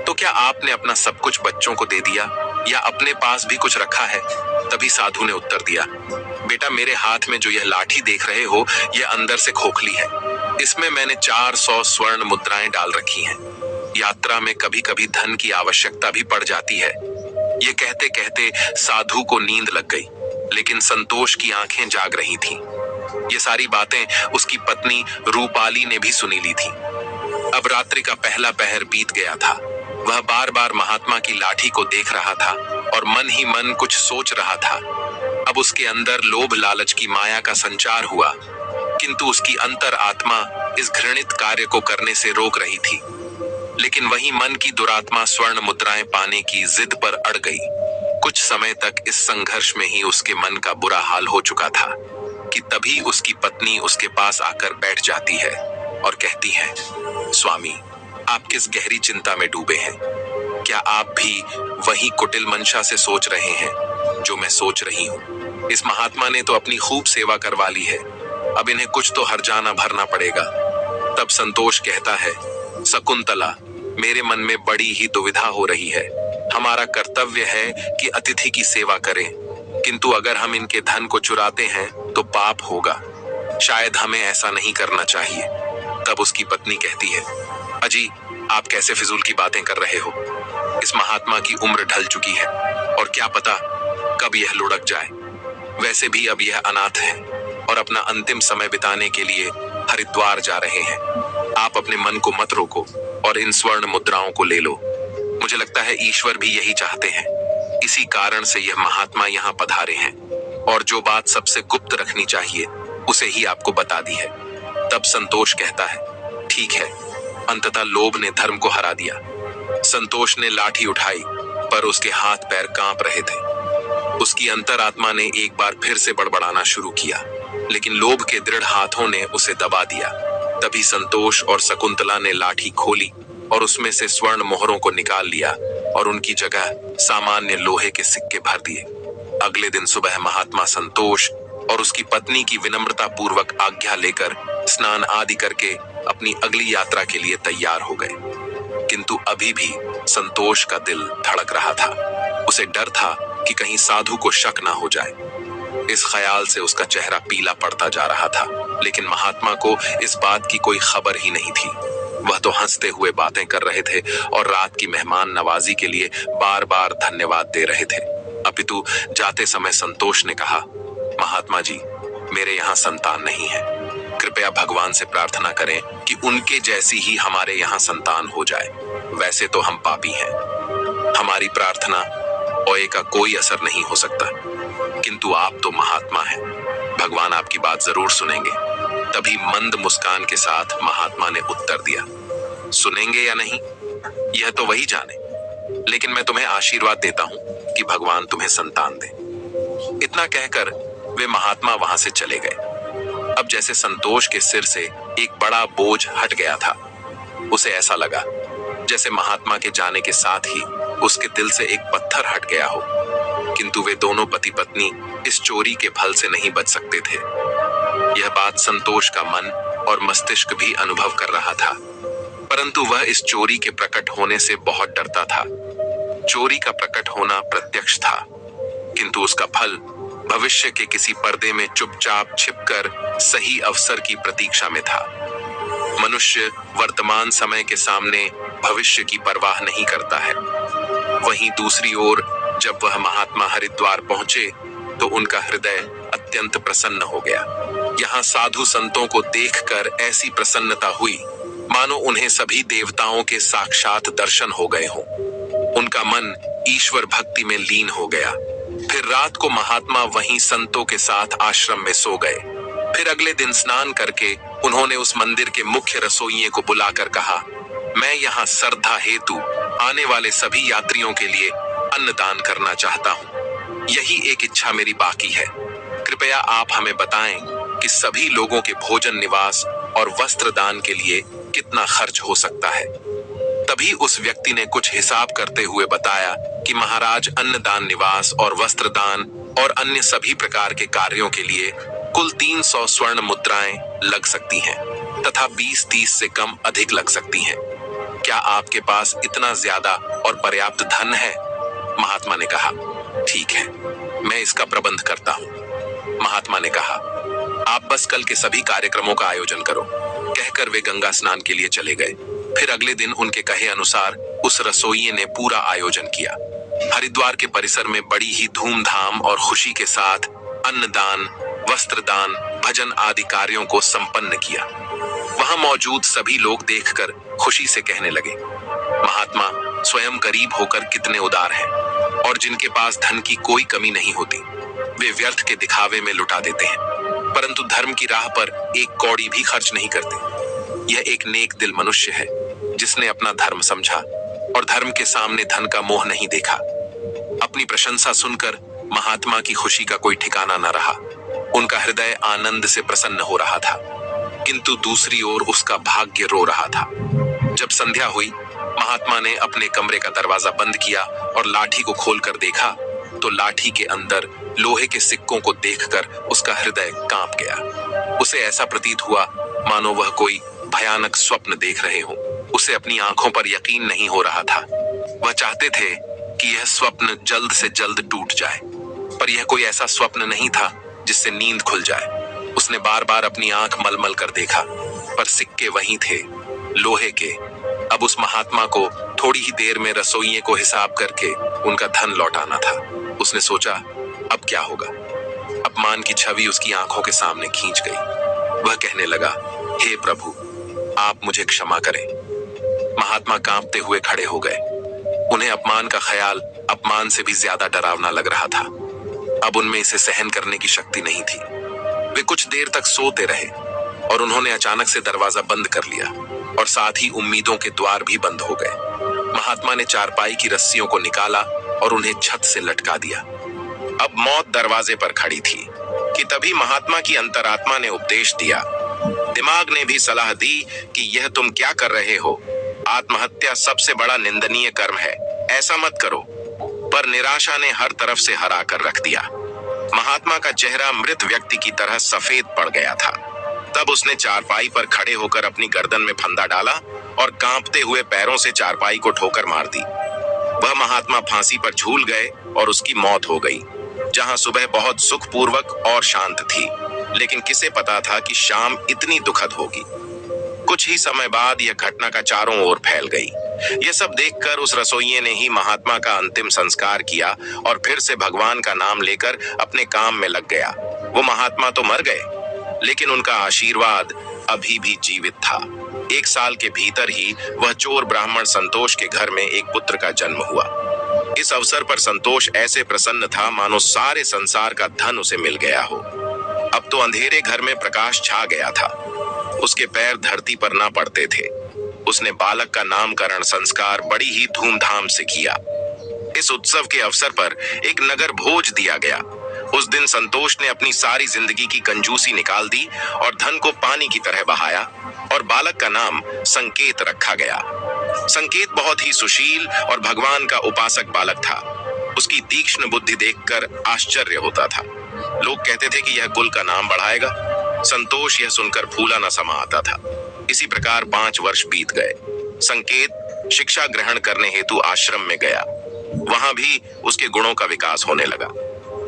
तो क्या आपने अपना सब कुछ बच्चों को दे दिया या अपने पास भी कुछ रखा है? तभी साधु ने उत्तर दिया, बेटा मेरे हाथ में जो यह लाठी देख रहे हो यह अंदर से खोखली है। इसमें मैंने 400 स्वर्ण मुद्राएं डाल रखी हैं। यात्रा में कभी कभी धन की आवश्यकता भी पड़ जाती है। ये कहते कहते साधु को नींद लग गई, लेकिन संतोष की आंखें जाग रही थीं। ये सारी बातें उसकी पत्नी रूपाली ने भी सुनी ली थी। अब रात्रि का पहला पहर बीत गया था। वह बार बार महात्मा की लाठी को देख रहा था और मन ही मन कुछ सोच रहा था। अब उसके अंदर लोभ लालच की माया का संचार हुआ, किंतु उसकी अंतर आत्मा इस घृणित कार्य को करने से रोक रही थी। लेकिन वही मन की दुरात्मा स्वर्ण मुद्राएं पाने की जिद पर अड़ गई। कुछ समय तक इस संघर्ष में ही उसके मन का बुरा हाल हो चुका था कि तभी उसकी पत्नी उसके पास आकर बैठ जाती है और कहती है, स्वामी आप किस गहरी चिंता में डूबे हैं? क्या आप भी वही कुटिल मंशा से सोच रहे हैं जो मैं सोच रही हूँ? इस महात्मा ने तो अपनी खूब सेवा करवा ली है, अब इन्हें कुछ तो हर्जाना भरना पड़ेगा। तब संतोष कहता है, शकुंतला मेरे मन में बड़ी ही दुविधा हो रही है। हमारा कर्तव्य है कि अतिथि की सेवा करें, किंतु अगर हम इनके धन को चुराते हैं तो पाप होगा। शायद हमें ऐसा नहीं करना चाहिए। तब उसकी पत्नी कहती है, अजी आप कैसे फिजूल की बातें कर रहे हो? इस महात्मा की उम्र ढल चुकी है और क्या पता कब यह लुढ़क जाए। वैसे भी अब यह अनाथ है और अपना अंतिम समय बिताने के लिए हरिद्वार जा रहे हैं। आप अपने मन को मत रोको और इन स्वर्ण मुद्राओं को ले लो। मुझे लगता है ईश्वर भी यही चाहते हैं। इसी कारण से यह महात्मा यहाँ पधारे हैं और जो बात सबसे गुप्त रखनी चाहिए उसे ही आपको बता दी है। तब संतोष कहता है, ठीक है। अंततः लोभ ने धर्म को हरा दिया। संतोष ने लाठी उठाई पर उसके हाथ पैर कांप रहे थे। उसकी अंतरात्मा ने एक बार फिर से बड़बड़ाना शुरू किया, लेकिन लोभ के दृढ़ हाथों ने उसे दबा दिया। तभी संतोष और शकुंतला ने लाठी खोली और उसमें से स्वर्ण मोहरों को निकाल लिया और उनकी जगह सामान्य लोहे के सिक्के भर दिए। अगले दिन सुबह महात्मा संतोष और उसकी पत्नी की विनम्रता पूर्वक आज्ञा लेकर स्नान आदि करके अपनी अगली यात्रा के लिए तैयार हो गए। किंतु अभी भी संतोष का दिल धड़क रहा था। उसे डर था कि कहीं साधु को शक ना हो जाए। इस ख्याल से उसका चेहरा पीला पड़ता जा रहा था, लेकिन महात्मा को इस बात की कोई खबर ही नहीं थी। वह तो हंसते हुए बातें कर रहे थे और रात की मेहमान नवाजी के लिए बार बार धन्यवाद दे रहे थे। अपितु जाते समय संतोष ने कहा, महात्मा जी मेरे यहाँ संतान नहीं है। कृपया भगवान से प्रार्थना करें कि उनके जैसी ही हमारे यहाँ संतान हो जाए। वैसे तो हम पापी हैं, हमारी प्रार्थना ओए का कोई असर नहीं हो सकता, किंतु आप तो महात्मा हैं, भगवान आपकी बात जरूर सुनेंगे। तभी मंद मुस्कान के साथ महात्मा ने उत्तर दिया, सुनेंगे या नहीं यह तो वही जाने, लेकिन मैं तुम्हें आशीर्वाद देता हूं कि भगवान तुम्हें संतान दे। इतना कहकर वे महात्मा वहां से चले गए। अब जैसे संतोष के सिर से एक बड़ा बोझ हट गया था। उसे ऐसा लगा जैसे महात्मा के जाने के साथ ही उसके दिल से एक पत्थर हट गया हो। किंतु वे दोनों पति पत्नी इस चोरी के फल से नहीं बच सकते थे। यह बात संतोष का मन और मस्तिष्क भी अनुभव कर रहा था, परंतु वह इस चोरी के प्रकट होने से बहुत डरता था। चोरी का प्रकट होना प्रत्यक्ष था, किंतु उसका फल भविष्य के किसी पर्दे में चुपचाप छिपकर सही अवसर की प्रतीक्षा में था। मनुष्य वर्तमान समय के सामने भविष्य की परवाह नहीं करता है। वहीं दूसरी ओर जब वह महात्मा हरिद्वार पहुंचे तो उनका हृदय अत्यंत प्रसन्न हो गया। यहाँ साधु संतों को देखकर ऐसी प्रसन्नता हुई मानो उन्हें सभी देवताओं के साक्षात दर्शन हो गए हों। उनका मन ईश्वर भक्ति में लीन हो गया। फिर रात को महात्मा वहीं संतों के साथ आश्रम में सो गए। फिर अगले दिन स्नान करके उन्होंने उस मंदिर के मुख्य रसोइये को बुलाकर कहा, मैं यहाँ श्रद्धा हेतु आने वाले सभी यात्रियों के लिए अन्नदान करना चाहता हूँ। यही एक इच्छा मेरी बाकी है। कृपया आप हमें बताएं कि सभी लोगों के भोजन, निवास और वस्त्र दान के लिए कितना खर्च हो सकता है। तभी उस व्यक्ति ने कुछ हिसाब करते हुए बताया कि महाराज, अन्नदान, निवास और वस्त्र दान और अन्य सभी प्रकार के कार्यों के लिए कुल 300 स्वर्ण मुद्राएं लग सकती हैं तथा 20-30 से कम अधिक लग सकती हैं। क्या आपके पास इतना ज्यादा और पर्याप्त धन है? महात्मा ने कहा, ठीक है, मैं इसका प्रबंध करता हूँ। महात्मा ने कहा, आप बस कल के सभी कार्यक्रमों का आयोजन करो। कहकर वे गंगा स्नान के लिए चले गए। फिर अगले दिन उनके कहे अनुसार उस रसोइये ने पूरा आयोजन किया। हरिद्वार के परिसर में बड़ी ही धूमधाम और खुशी के साथ अन्नदान, वस्त्रदान, भजन आदि कार्यों को संपन्न किया। वहां मौजूद सभी लोग देखकर खुशी से कहने लगे, महात्मा स्वयं गरीब होकर कितने उदार हैं और जिनके पास धन की कोई कमी नहीं होती, वे व्यर्थ के दिखावे में लुटा देते हैं, परंतु धर्म की राह पर एक कौड़ी भी खर्च नहीं करते। यह एक नेक दिल मनुष्य है जिसने अपना धर्म समझा और धर्म के सामने धन का मोह नहीं देखा। अपनी प्रशंसा सुनकर महात्मा की खुशी का कोई ठिकाना न रहा। उनका हृदय आनंद से प्रसन्न हो रहा था, किंतु दूसरी ओर उसका भाग्य रो रहा था। जब संध्या हुई, महात्मा ने अपने कमरे का दरवाजा बंद किया और लाठी को खोलकर देखा तो लाठी के अंदर लोहे के सिक्कों को देखकर उसका हृदय कांप गया। उसे ऐसा प्रतीत हुआ मानो वह कोई भयानक स्वप्न देख रहे हो। उसे अपनी आंखों पर यकीन नहीं हो रहा था। वह चाहते थे कि यह स्वप्न जल्द से जल्द टूट जाए, पर यह कोई ऐसा स्वप्न नहीं था जिससे नींद खुल जाए। उसने बार बार अपनी आंख मलमल कर देखा, पर सिक्के वहीं थे, लोहे के। अब उस महात्मा को थोड़ी ही देर में रसोइये को हिसाब करके उनका धन लौटाना था। उसने सोचा, अब क्या होगा? अपमान की छवि उसकी आंखों के सामने खींच गई। वह कहने लगा, हे प्रभु, आप मुझे क्षमा करें। महात्मा कांपते हुए खड़े हो गए। उन्हें अपमान का ख्याल अपमान से भी ज्यादा डरावना लग रहा था। अब उनमें इसे सहन करने की शक्ति नहीं थी। वे कुछ देर तक सोते रहे और उन्होंने अचानक से दरवाजा बंद कर लिया और साथ ही उम्मीदों के द्वार भी बंद हो गए। महात्मा ने चारपाई की रस्सियों को निकाला और उन्हें छत से लटका दिया। अब मौत दरवाजे पर खड़ी थी कि तभी महात्मा की अंतरात्मा ने उपदेश दिया। दिमाग ने भी सलाह दी कि यह तुम क्या कर रहे हो? आत्महत्या सबसे बड़ा निंदनीय कर्म है, ऐसा मत करो। पर निराशा ने हर तरफ से हरा कर रख दिया। महात्मा का चेहरा मृत व्यक्ति की तरह सफेद पड़ गया था। तब उसने चारपाई पर खड़े होकर अपनी गर्दन में फंदा डाला और कांपते हुए पैरों से चारपाई को ठोकर मार दी। वह महात्मा फांसी पर झूल गए और उसकी मौत हो गई। जहां सुबह बहुत सुखपूर्वक और शांत थी, लेकिन किसे पता था कि शाम इतनी दुखद होगी। कुछ ही समय बाद यह घटना का चारों ओर फैल गई। यह सब देखकर उस रसोइये ने ही महात्मा का अंतिम संस्कार किया और फिर से भगवान का नाम लेकर अपने काम में लग गया। वो महात्मा तो मर गए, लेकिन उनका आशीर्वाद अभी भी जीवित था। 1 साल के भीतर ही वह चोर ब्राह्मण संतोष के घर में एक पुत्र का जन्म हुआ। इस अवसर पर संतोष ऐसे प्रसन्न था मानो सारे संसार का धन उसे मिल गया हो। अब तो अंधेरे घर में प्रकाश छा गया था। उसके पैर धरती पर ना पड़ते थे। उसने बालक का नामकरण संस्कार बड़ी ही धूमधाम से किया। इस उत्सव के अवसर पर एक नगर भोज दिया गया। उस दिन संतोष ने अपनी सारी जिंदगी की कंजूसी निकाल दी और धन को पानी की तरह बहाया और बालक का नाम संकेत रखा गया। संकेत बहुत ही सुशील और भगवान का उपासक बालक था। उसकी तीक्ष्ण बुद्धि देखकर आश्चर्य होता था। लोग कहते थे कि यह कुल का नाम बढ़ाएगा। संतोष यह सुनकर फूला न समा आता था। इसी प्रकार 5 वर्ष बीत गए। संकेत शिक्षा ग्रहण करने हेतु आश्रम में गया। वहां भी उसके गुणों का विकास होने लगा।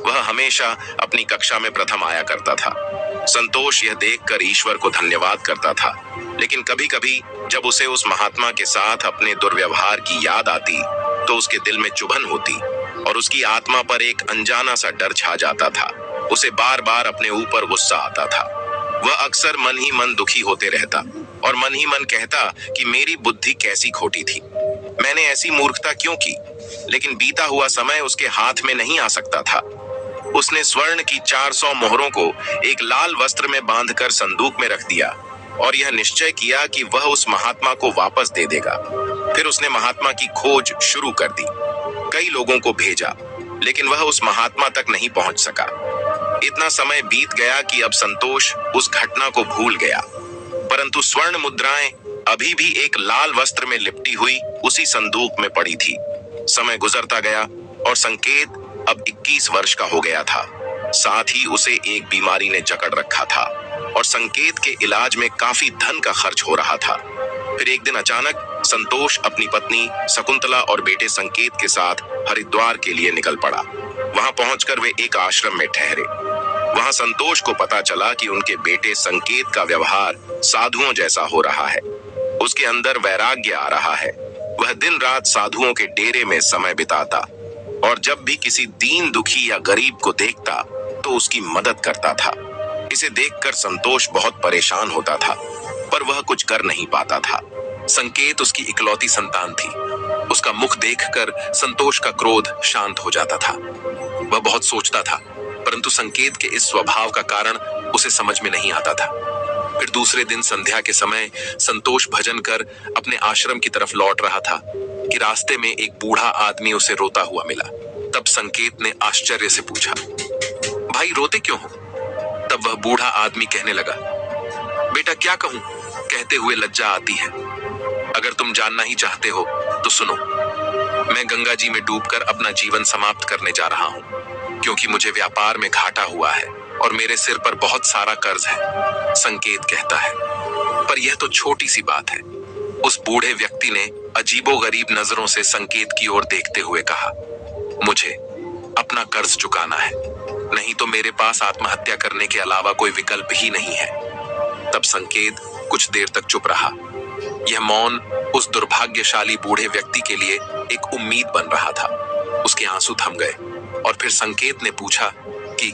वह हमेशा अपनी कक्षा में प्रथम आया करता था। संतोष यह देखकर ईश्वर को धन्यवाद करता था, लेकिन कभी कभी जब उसे उस महात्मा के साथ अपने दुर्व्यवहार की याद आती तो उसके दिल में चुभन होती और उसकी आत्मा पर एक अनजाना सा डर छा जाता था। उसे बार बार अपने ऊपर गुस्सा आता था। वह अक्सर मन ही मन दुखी होते रहता और मन ही मन कहता कि मेरी बुद्धि कैसी खोटी थी, मैंने ऐसी मूर्खता क्यों की। लेकिन बीता हुआ समय उसके हाथ में नहीं आ सकता था। उसने स्वर्ण की 400 मोहरों को एक लाल वस्त्र में बांधकर संदूक में रख दिया और यह निश्चय किया कि वह उस महात्मा को वापस दे देगा। फिर उसने महात्मा की खोज शुरू कर दी। कई लोगों को भेजा, लेकिन वह उस महात्मा तक नहीं पहुंच सका। इतना समय बीत गया कि अब संतोष उस घटना को भूल गया, परंतु स्वर्ण मुद्राएं अभी भी एक लाल वस्त्र में लिपटी हुई उसी संदूक में पड़ी थी। समय गुजरता गया और संकेत अब 21 वर्ष का हो गया था। साथ ही उसे एक बीमारी ने जकड़ रखा था और संकेत के इलाज में काफी धन का खर्च हो रहा था। फिर एक दिन अचानक संतोष अपनी पत्नी शकुंतला और बेटे संकेत के साथ हरिद्वार के लिए निकल पड़ा। वहां पहुंचकर वे एक आश्रम में ठहरे। वहां संतोष को पता चला कि उनके बेटे संकेत का व्यवहार साधुओं जैसा हो रहा है। उसके अंदर वैराग्य आ रहा है। वह दिन रात साधुओं के डेरे में समय बिताता और जब भी किसी दीन दुखी या गरीब को देखता तो उसकी मदद करता था। इसे देखकर संतोष बहुत परेशान होता था, पर वह कुछ कर नहीं पाता था। संकेत उसकी इकलौती संतान थी। उसका मुख देखकर संतोष का क्रोध शांत हो जाता था। वह बहुत सोचता था, परंतु संकेत के इस स्वभाव का कारण उसे समझ में नहीं आता था। फिर दूसरे दिन संध्या के समय संतोष भजन कर अपने आश्रम की तरफ लौट रहा था कि रास्ते में एक बूढ़ा आदमी उसे रोता हुआ मिला। तब संकेत ने आश्चर्य से पूछा, भाई रोते क्यों हो? तब वह बूढ़ा आदमी कहने लगा, बेटा क्या कहूं, कहते हुए लज्जा आती है। अगर तुम जानना ही चाहते हो तो सुनो। मैं गंगा जी में डूबकर अपना जीवन समाप्त करने जा रहा हूं, क्योंकि मुझे व्यापार में घाटा हुआ है और मेरे सिर पर बहुत सारा कर्ज है, संकेत कहता है। पर यह तो छोटी सी बात है। उस बूढ़े व्यक्ति ने अजीबोगरीब नजरों से संकेत की ओर देखते हुए कहा, मुझे अपना कर्ज चुकाना है, नहीं तो मेरे पास आत्महत्या करने के अलावा कोई विकल्प ही नहीं है। तब संकेत कुछ देर तक चुप रहा। यह मौन उस दुर्भाग्यशाली बूढ़े व्यक्ति के लिए एक उम्मीद बन रहा था। उसके आंसू थम गए और फिर संकेत ने पूछा कि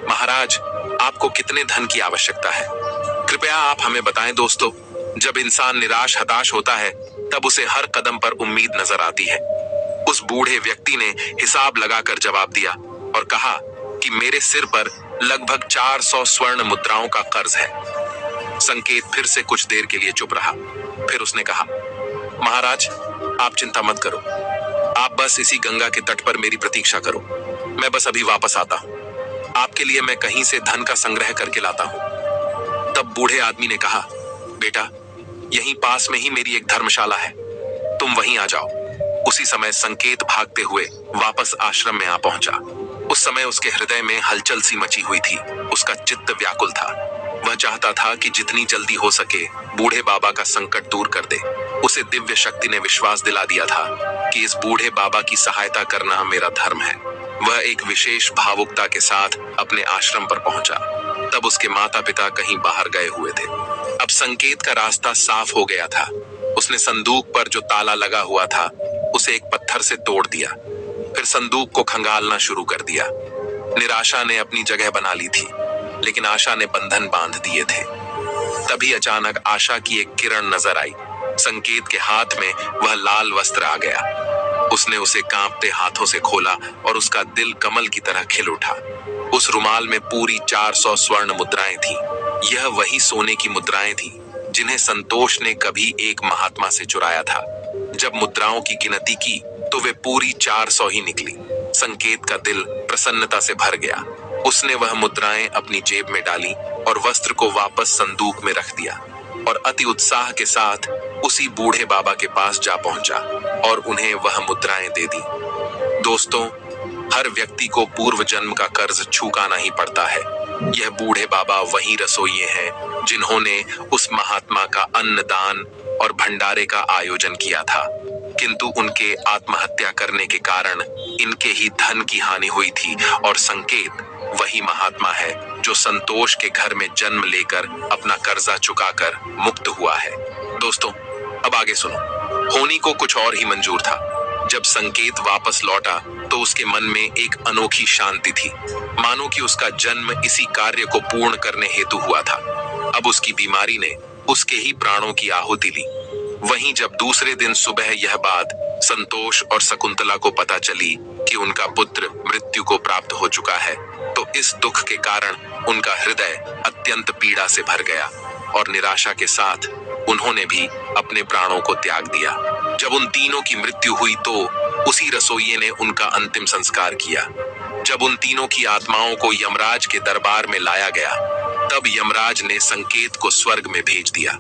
महाराज, आपको कितने धन की आवश्यकता है? कृपया आप हमें बताएं दोस्तों। जब इंसान निराश हताश होता है तब उसे हर कदम पर उम्मीद नजर आती है। उस बूढ़े व्यक्ति ने हिसाब लगाकर जवाब दिया और कहा कि मेरे सिर पर लगभग 400 स्वर्ण मुद्राओं का कर्ज है। संकेत फिर से कुछ देर के लिए चुप रहा। फिर उसने कहा, महाराज आप चिंता मत करो, आप बस इसी गंगा के तट पर मेरी प्रतीक्षा करो। मैं बस अभी वापस आता हूं। आपके लिए मैं कहीं से धन का संग्रह करके लाता हूं। तब बूढ़े आदमी ने कहा, बेटा यहीं पास में ही मेरी एक धर्मशाला है, तुम वहीं आ जाओ। उसी समय संकेत भागते हुए वापस आश्रम में आ पहुंचा। उस समय उसके हृदय में हलचल सी मची हुई थी। उसका चित्त व्याकुल था। वह चाहता था कि जितनी जल्दी हो सके बूढ़े बाबा का संकट दूर कर दे। उसे दिव्य शक्ति ने विश्वास दिला दिया था कि इस बूढ़े बाबा की सहायता करना मेरा धर्म है। वह एक विशेष भावुकता के साथ अपने आश्रम पर पहुंचा। तब उसके माता पिता कहीं बाहर गए हुए थे। अब संकेत का रास्ता साफ हो गया था। उसने संदूक पर जो ताला लगा हुआ था उसे एक पत्थर से तोड़ दिया। फिर संदूक को खंगालना शुरू कर दिया। निराशा ने अपनी जगह बना ली थी, लेकिन आशा ने बंधन बांध दिए थे। तभी अचानक आशा की एक किरण नजर आई। संकेत के हाथ में वह लाल वस्त्र आ गया। उसने उसे कांपते हाथों से खोला और उसका दिल कमल की तरह खिल उठा। उस रुमाल में पूरी 400 स्वर्ण मुद्राएं थीं। यह वही सोने की मुद्राएं थीं जिन्हें संतोष ने कभी एक महात्मा से चुराया था। जब मुद्राओं की गिनती की तो वे पूरी 400 ही निकली। संकेत का दिल प्रसन्नता से भर गया। उसने वह मुद्राएं अपनी जेब में डाली और वस्त्र को वापस संदूक में रख दिया और अति उत्साह के साथ उसी बूढ़े बाबा के पास जा पहुंचा और उन्हें वह मुद्राएं दे दी। दोस्तों, हर व्यक्ति को पूर्व जन्म का कर्ज चुकाना ही पड़ता है। यह बूढ़े बाबा वही रसोइये हैं जिन्होंने उस महात्मा का अन्नदान और भंडारे का आयोजन किया था, किंतु उनके आत्महत्या करने के कारण इनके ही धन की हानि हुई थी। और संकेत वही महात्मा है जो संतोष के घर में जन्म लेकर अपना कर्जा चुकाकर मुक्त हुआ है। दोस्तों, अब आगे सुनो। होनी को कुछ और ही मंजूर था। जब संकेत वापस लौटा तो उसके मन में एक अनोखी शांति थी, मानो कि उसका जन्म इसी कार्य को पूर्ण करने हेतु हुआ था। अब उसकी बीमारी ने उसके ही प्राणों की आहुति ली। वहीं जब दूसरे दिन सुबह यह बात संतोष और शकुंतला को पता चली कि उनका पुत्र मृत्यु को प्राप्त हो चुका है, तो इस दुख के कारण उनका हृदय अत्यंत पीड़ा से भर गया और निराशा के साथ उन्होंने भी अपने प्राणों को त्याग दिया। जब उन तीनों की मृत्यु हुई तो उसी रसोइये ने उनका अंतिम संस्कार किया। जब उन तीनों की आत्माओं को यमराज के दरबार में लाया गया, तब यमराज ने संकेत को स्वर्ग में भेज दिया।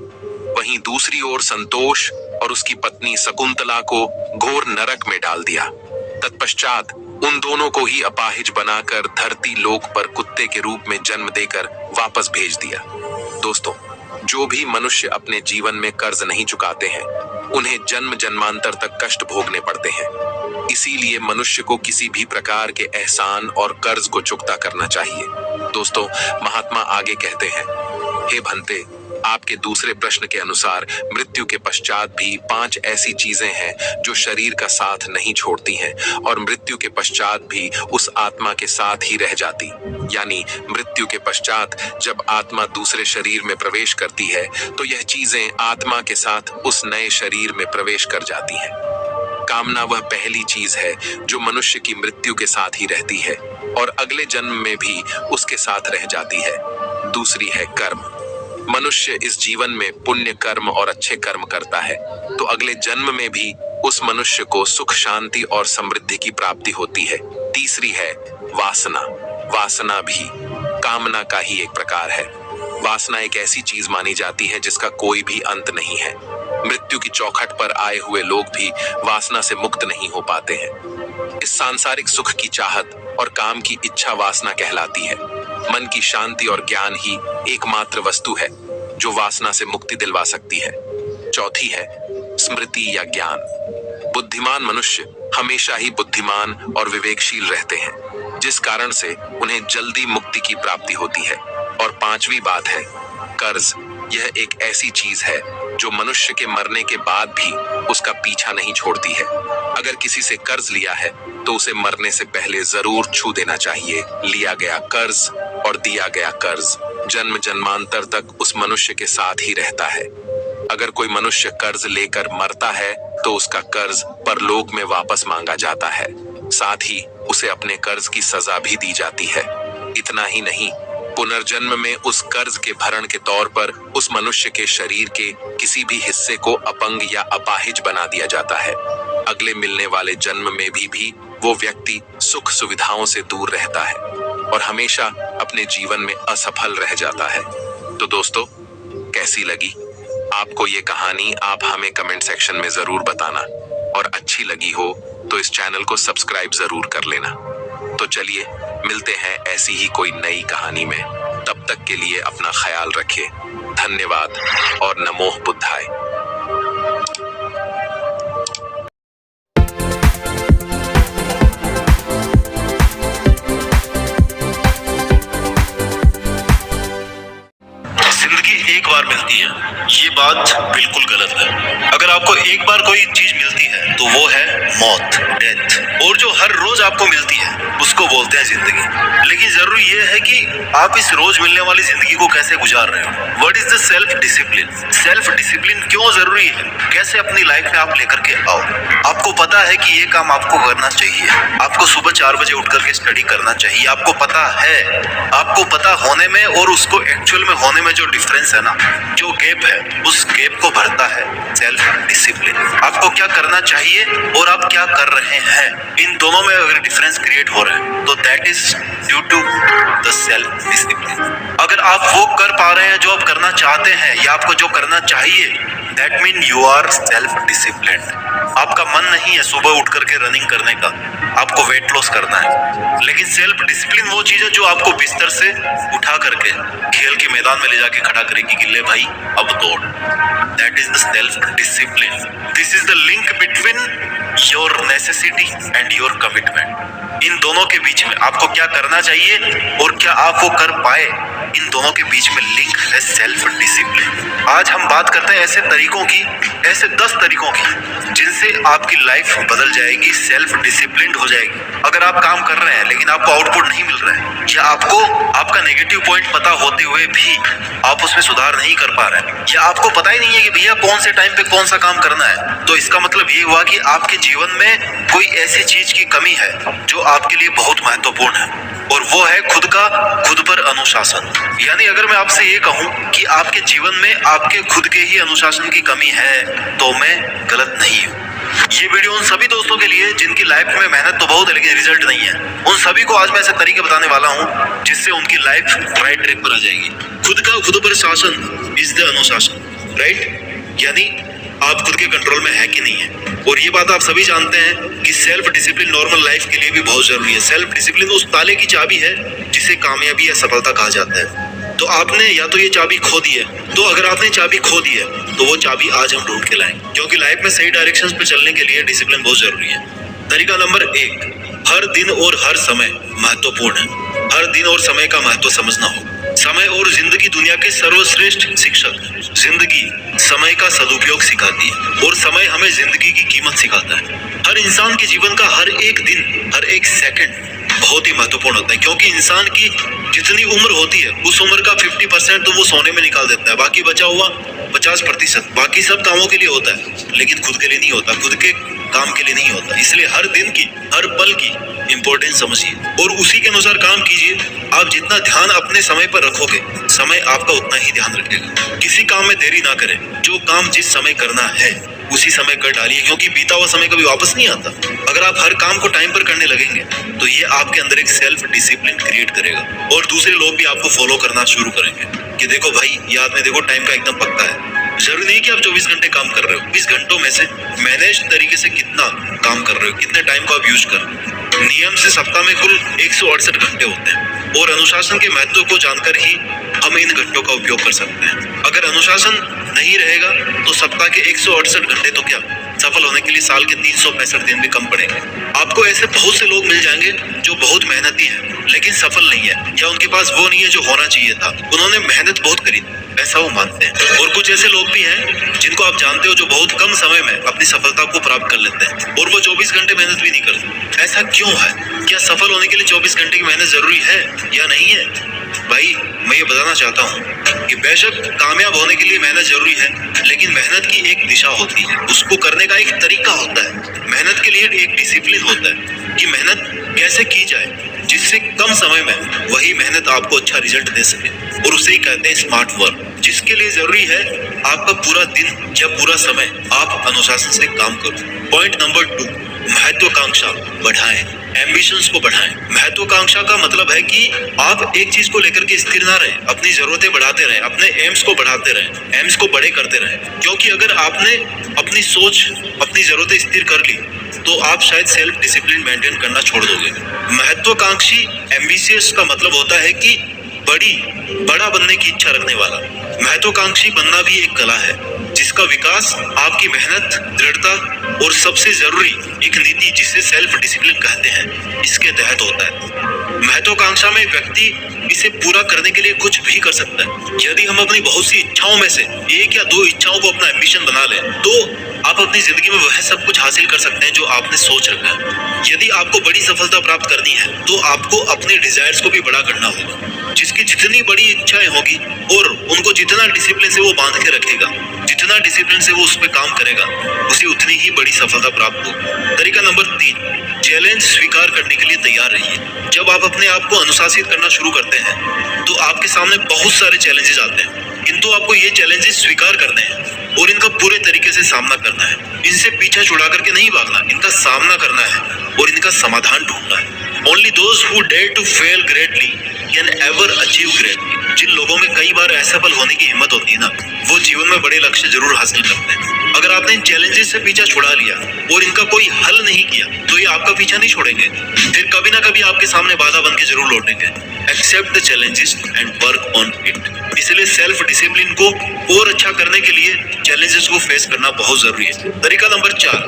वह वहीं दूसरी ओर संतोष और उसकी पत्नी शकुंतला को घोर नरक में डाल दिया। तत्पश्चात उन दोनों को ही अपाहिज बनाकर धरती लोक पर कुत्ते के रूप में जन्म देकर वापस भेज दिया। दोस्तों, जो भी मनुष्य अपने जीवन में कर्ज नहीं चुकाते हैं, उन्हें जन्म जन्मांतर तक कष्ट भोगने पड़ते हैं। इसीलिए मनुष्य को किसी भी प्रकार के एहसान और कर्ज को चुकता करना चाहिए। दोस्तों, महात्मा आगे कहते हैं, हे भंते, आपके दूसरे प्रश्न के अनुसार मृत्यु के पश्चात भी 5 ऐसी चीजें हैं जो शरीर का साथ नहीं छोड़ती हैं और मृत्यु के पश्चात भी उस आत्मा के साथ ही रह जाती। यानी मृत्यु के पश्चात जब आत्मा दूसरे शरीर में प्रवेश करती है तो यह चीजें आत्मा के साथ उस नए शरीर में प्रवेश कर जाती हैं। कामना वह पहली चीज है जो मनुष्य की मृत्यु के साथ ही रहती है और अगले जन्म में भी उसके साथ रह जाती है। दूसरी है कर्म। मनुष्य इस जीवन में पुण्य कर्म और अच्छे कर्म करता है तो अगले जन्म में भी उस मनुष्य को सुख शांति और समृद्धि की प्राप्ति होती है। तीसरी है वासना। वासना भी कामना का ही एक प्रकार है। वासना एक ऐसी चीज मानी जाती है जिसका कोई भी अंत नहीं है। मृत्यु की चौखट पर आए हुए लोग भी वासना से मुक्त नहीं हो पाते हैं। इस सांसारिक सुख की चाहत और काम की इच्छा वासना कहलाती है। मन की शांति और ज्ञान ही एकमात्र वस्तु है जो वासना से मुक्ति दिलवा सकती है। चौथी है स्मृति या ज्ञान। बुद्धिमान मनुष्य हमेशा ही बुद्धिमान और विवेकशील रहते हैं, जिस कारण से उन्हें जल्दी मुक्ति की प्राप्ति होती है। और 5वीं बात है कर्ज। यह एक ऐसी चीज है जो मनुष्य के मरने के बाद भी उसका पीछा नहीं छोड़ती है। अगर किसी से कर्ज लिया है तो उसे मरने से पहले जरूर छू देना चाहिए। लिया गया कर्ज और दिया गया कर्ज जन्म जन्मांतर तक उस मनुष्य के साथ ही रहता है। अगर कोई मनुष्य कर्ज लेकर मरता है तो उसका कर्ज परलोक में वापस मांगा जाता है, साथ ही उसे अपने कर्ज की सजा भी दी जाती है। इतना ही नहीं, पुनर्जन्म में उस कर्ज के भरण के तौर पर उस मनुष्य के शरीर के किसी भी हिस्से को अपंग या अपाहिज बना दिया जाता है। अगले मिलने वाले जन्म में भी वो व्यक्ति सुख सुविधाओं से दूर रहता है और हमेशा अपने जीवन में असफल रह जाता है। तो दोस्तों, कैसी लगी आपको ये कहानी? आप हमें कमेंट सेक्शन में जरूर बताना और अच्छी लगी हो तो इस चैनल को सब्सक्राइब जरूर कर लेना। तो चलिए मिलते हैं ऐसी ही कोई नई कहानी में। तब तक के लिए अपना ख्याल रखिए। धन्यवाद और नमो बुद्धाय। जिंदगी एक बार मिलती है, ये बात बिल्कुल गलत है। अगर आपको एक बार कोई चीज मिलती है तो वो है मौत, डेथ। और जो हर रोज आपको मिलती है उसको बोलते हैं जिंदगी। लेकिन जरूरी ये है कि आप इस रोज मिलने वाली जिंदगी को कैसे गुजार रहे हो। What is the self discipline? Self discipline क्यों जरूरी है? कैसे अपनी लाइफ में आप लेकर के आओ। आपको पता है कि ये काम आपको करना चाहिए। आपको सुबह 4 बजे उठ करके स्टडी करना चाहिए। आपको पता है, आपको पता होने में और उसको एक्चुअल में होने में जो डिफरेंस है ना, जो गैप है, उस गैप को भरता है सेल्फ डिसिप्लिन। आपको क्या करना चाहिए और आप क्या कर रहे हैं, इन दोनों में अगर डिफरेंस क्रिएट हो रहा है तो that is due to the self discipline. अगर आप वो कर पा रहे हैं जो आप करना चाहते हैं या आपको जो करना चाहिए, that mean you are self disciplined. आपका मन नहीं है सुबह उठ करके रनिंग करने का, आपको वेट लॉस करना है। लेकिन सेल्फ डिसिप्लिन वो चीज है जो आपको बिस्तर से उठा करके खेल के मैदान में ले जाके खड़ा करेगी कि ले भाई अब दौड़। That is the self discipline. This is the link between your necessity and your commitment. इन दोनों के बीच में आपको क्या करना चाहिए और क्या आप वो कर पाए, इन दोनों के बीच में लिंक है सेल्फ डिसिप्लिन। आज हम बात करते हैं ऐसे तरीकों की, ऐसे 10 तरीकों की जिनसे आपकी लाइफ बदल जाएगी, सेल्फ डिसिप्लिन्ड हो जाएगी। अगर आप काम कर रहे हैं लेकिन आपको आउटपुट नहीं मिल रहा है, या आपको आपका नेगेटिव पॉइंट पता होते हुए भी आप उसमें सुधार नहीं कर पा रहे हैं, या आपको पता ही नहीं है कि भैया कौन से टाइम पे कौन सा काम करना है, तो इसका मतलब ये हुआ कि आपके जीवन में कोई ऐसी चीज की कमी है जो आपके लिए बहुत महत्वपूर्ण है, और वो है खुद पर अनुशासन। यानी अगर मैं आपसे ये कहूं कि आपके जीवन में आपके खुद के ही अनुशासन की कमी है तो मैं गलत नहीं हूं। ये वीडियो उन सभी दोस्तों के लिए जिनकी लाइफ में मेहनत तो बहुत है लेकिन रिजल्ट नहीं है। उन सभी को आज मैं ऐसे तरीके बताने वाला हूं जिससे उनकी लाइफ राइट ट्रैक पर आ जाएगी। खुद पर शासन इज द अनुशासन, राइट। यानी आप खुद के कंट्रोल में है कि नहीं है। और ये बात आप सभी जानते हैं कि सेल्फ डिसिप्लिन नॉर्मल लाइफ के लिए भी बहुत जरूरी है। सेल्फ डिसिप्लिन उस ताले की चाबी है जिसे कामयाबी या सफलता कहा जाता है। तो आपने या तो ये चाबी खो दी है, तो अगर आपने चाबी खो दी है तो वो चाबी आज हम ढूंढ के लाएंगे, क्योंकि लाइफ में सही डायरेक्शंस पे चलने के लिए डिसिप्लिन बहुत जरूरी है। तरीका नंबर 1, हर दिन और हर समय महत्वपूर्ण है। हर दिन और समय का महत्व समझना हो। समय और जिंदगी दुनिया के सर्वश्रेष्ठ शिक्षक। जिंदगी समय का सदुपयोग सिखाती है और समय हमें जिंदगी की कीमत सिखाता है। हर इंसान के जीवन का हर एक दिन, हर एक सेकंड बहुत ही महत्वपूर्ण होता है, क्योंकि इंसान की जितनी उम्र होती है उस उम्र का 50% तो वो सोने में निकाल देता है, बाकी बचा हुआ 50% बाकी सब कामों के लिए होता है, लेकिन खुद के लिए नहीं होता, खुद के काम के लिए नहीं होता। इसलिए हर दिन की, हर पल की इंपॉर्टेंस समझिए और उसी के अनुसार काम कीजिए। आप जितना ध्यान अपने समय पर रखोगे, समय आपका उतना ही ध्यान रखेगा। किसी काम में देरी ना करें। जो काम जिस समय करना है उसी समय कर डालिए, क्योंकि बीता हुआ समय कभी वापस नहीं आता। अगर आप हर काम को टाइम पर करने लगेंगे तो ये आपके अंदर एक सेल्फ डिसिप्लिन क्रिएट करेगा और दूसरे लोग भी आपको फॉलो करना शुरू करेंगे कि देखो भाई, ये आदमी देखो टाइम का एकदम पक्का है। जरूरी नहीं कि आप 24 घंटे काम कर रहे हो, 20 घंटों में से मैनेज तरीके से कितना काम कर रहे हो, कितने टाइम को आप यूज कर रहे हो। नियम से सप्ताह में कुल 168 घंटे होते हैं और अनुशासन के महत्व को जानकर ही हम इन घंटों का उपयोग कर सकते हैं। अगर अनुशासन नहीं रहेगा तो सप्ताह के 168 घंटे तो क्या, सफल होने के लिए साल के 365 दिन भी कम पड़ेंगे। आपको ऐसे बहुत से लोग मिल जाएंगे जो बहुत मेहनती है लेकिन सफल नहीं है, या उनके पास वो नहीं है जो होना चाहिए था। उन्होंने मेहनत बहुत करी, ऐसा वो मानते हैं। और कुछ ऐसे लोग भी हैं जिनको आप जानते हो जो बहुत कम समय में अपनी सफलता को प्राप्त कर लेते हैं और वो 24 घंटे मेहनत भी नहीं करते। ऐसा क्यों है? क्या सफल होने के लिए 24 घंटे की मेहनत जरूरी है या नहीं है? भाई, मैं ये बताना चाहता हूँ कि बेशक कामयाब होने के लिए मेहनत जरूरी है, लेकिन मेहनत की एक दिशा होती है, उसको करने का एक तरीका होता है। मेहनत के लिए एक डिसिप्लिन होता है कि मेहनत कैसे की जाए जिससे कम समय में वही मेहनत आपको अच्छा रिजल्ट दे सके, और उसे ही कहते हैं स्मार्ट वर्क। जिसके लिए जरूरी है आपका पूरा दिन या पूरा समय आप अनुशासन से काम करो। पॉइंट नंबर 2, महत्वाकांक्षा बढ़ाएं, एम्बिशंस को बढ़ाएं। महत्वाकांक्षा का मतलब है कि आप एक चीज को लेकर के स्थिर ना रहें, अपनी जरूरतें बढ़ाते रहें, अपने एम्स को बढ़ाते रहें, एम्स को बड़े करते रहें। क्योंकि अगर आपने अपनी सोच, अपनी जरूरतें स्थिर कर ली तो आप शायद सेल्फ डिसिप्लिन मेंटेन करना छोड़ दोगे। महत्वाकांक्षी एम्बिशियस का मतलब होता है कि बड़ा बनने की इच्छा रखने वाला। महत्वाकांक्षी बनना भी एक कला है जिसका विकास आपकी मेहनत, दृढ़ता और सबसे जरूरी एक नीति जिसे सेल्फ डिसिप्लिन कहते हैं, इसके तहत होता है। महत्वाकांक्षा में व्यक्ति इसे पूरा करने के लिए कुछ भी कर सकता है। यदि हम अपनी बहुत सी इच्छाओं में से 1 या 2 इच्छाओं को अपना एम्बिशन बना लें तो आप अपनी जिंदगी में वह सब कुछ हासिल कर सकते हैं जो आपने सोच रखा है। यदि आपको बड़ी सफलता प्राप्त करनी है तो आपको अपने डिजायर्स को भी बड़ा करना होगा। जिसकी जितनी बड़ी इच्छाएं होगी और उनको जितना डिसिप्लिन से वो बांध के रखेगा, जितना डिसिप्लिन से वो उस पर काम करेगा, उसे उतनी ही बड़ी सफलता प्राप्त होगी। तरीका नंबर 3, चैलेंज स्वीकार करने के लिए तैयार रहिए। जब आप अपने आप को अनुशासित करना शुरू करते हैं तो आपके सामने बहुत सारे चैलेंजेस आते हैं, किंतु आपको ये चैलेंजेस स्वीकार करने हैं और इनका पूरे तरीके से सामना करना है। इनसे पीछा छुड़ा करके नहीं भागना, इनका सामना करना है और इनका समाधान ढूंढना है। Only those who dare to fail greatly can ever achieve greatly। जिन लोगों में कई बार असफल होने की हिम्मत होती है ना, वो जीवन में बड़े लक्ष्य जरूर हासिल करते हैं। अगर आपने इन चैलेंजेस से पीछा छुड़ा लिया और इनका कोई हल नहीं किया तो ये आपका पीछा नहीं छोड़ेंगे, फिर कभी ना कभी आपके सामने बाधा बन के जरूर लौटेंगे। Accept the challenges and work on it. इसलिए सेल्फ डिसिप्लिन को और अच्छा करने के लिए चैलेंजेस को फेस करना बहुत जरूरी है। तरीका नंबर 4,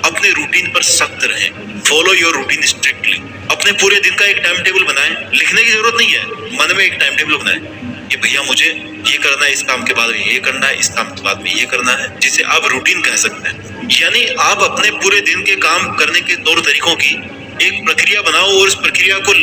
अपने रूटीन पर सख्त रहें। Follow your routine strictly. अपने पूरे दिन का एक टाइम टेबल बनाएं। लिखने की जरूरत नहीं है, मन में एक टाइम टेबल बनाएं कि भैया मुझे ये करना है, इस काम के बाद में ये करना है, इस काम के बाद में ये करना है, जिसे आप रूटीन कह सकते हैं। यानी आप अपने पूरे दिन के काम करने के तौर तरीकों की एक प्रक्रिया बनाओ और उस प्रक्रिया को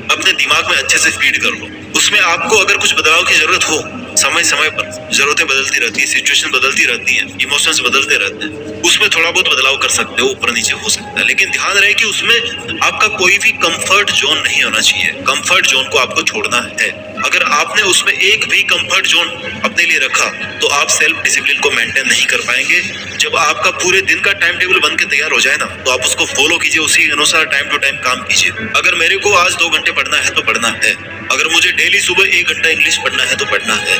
अपने दिमाग में अच्छे से फीड कर लो। उसमें आपको अगर कुछ बदलाव की जरूरत हो, समय समय पर जरूरतें बदलती रहती है, सिचुएशन बदलती रहती है, इमोशंस बदलते रहते हैं, उसमें थोड़ा बहुत बदलाव कर सकते हो, ऊपर नीचे हो सकता है, लेकिन ध्यान रहे कि उसमें आपका कोई भी कंफर्ट जोन नहीं होना चाहिए। कंफर्ट जोन को आपको छोड़ना है। अगर आपने उसमें एक भी कंफर्ट जोन अपने लिए रखा तो आप सेल्फ डिसिप्लिन को मेंटेन नहीं कर पाएंगे। जब आपका पूरे दिन का टाइम टेबल बन के तैयार हो जाए ना, तो आप उसको फॉलो कीजिए, उसी अनुसार टाइम टू टाइम काम कीजिए। अगर मेरे को आज 2 घंटे पढ़ना है तो पढ़ना है, अगर मुझे डेली सुबह 1 घंटा इंग्लिश पढ़ना है तो पढ़ना है,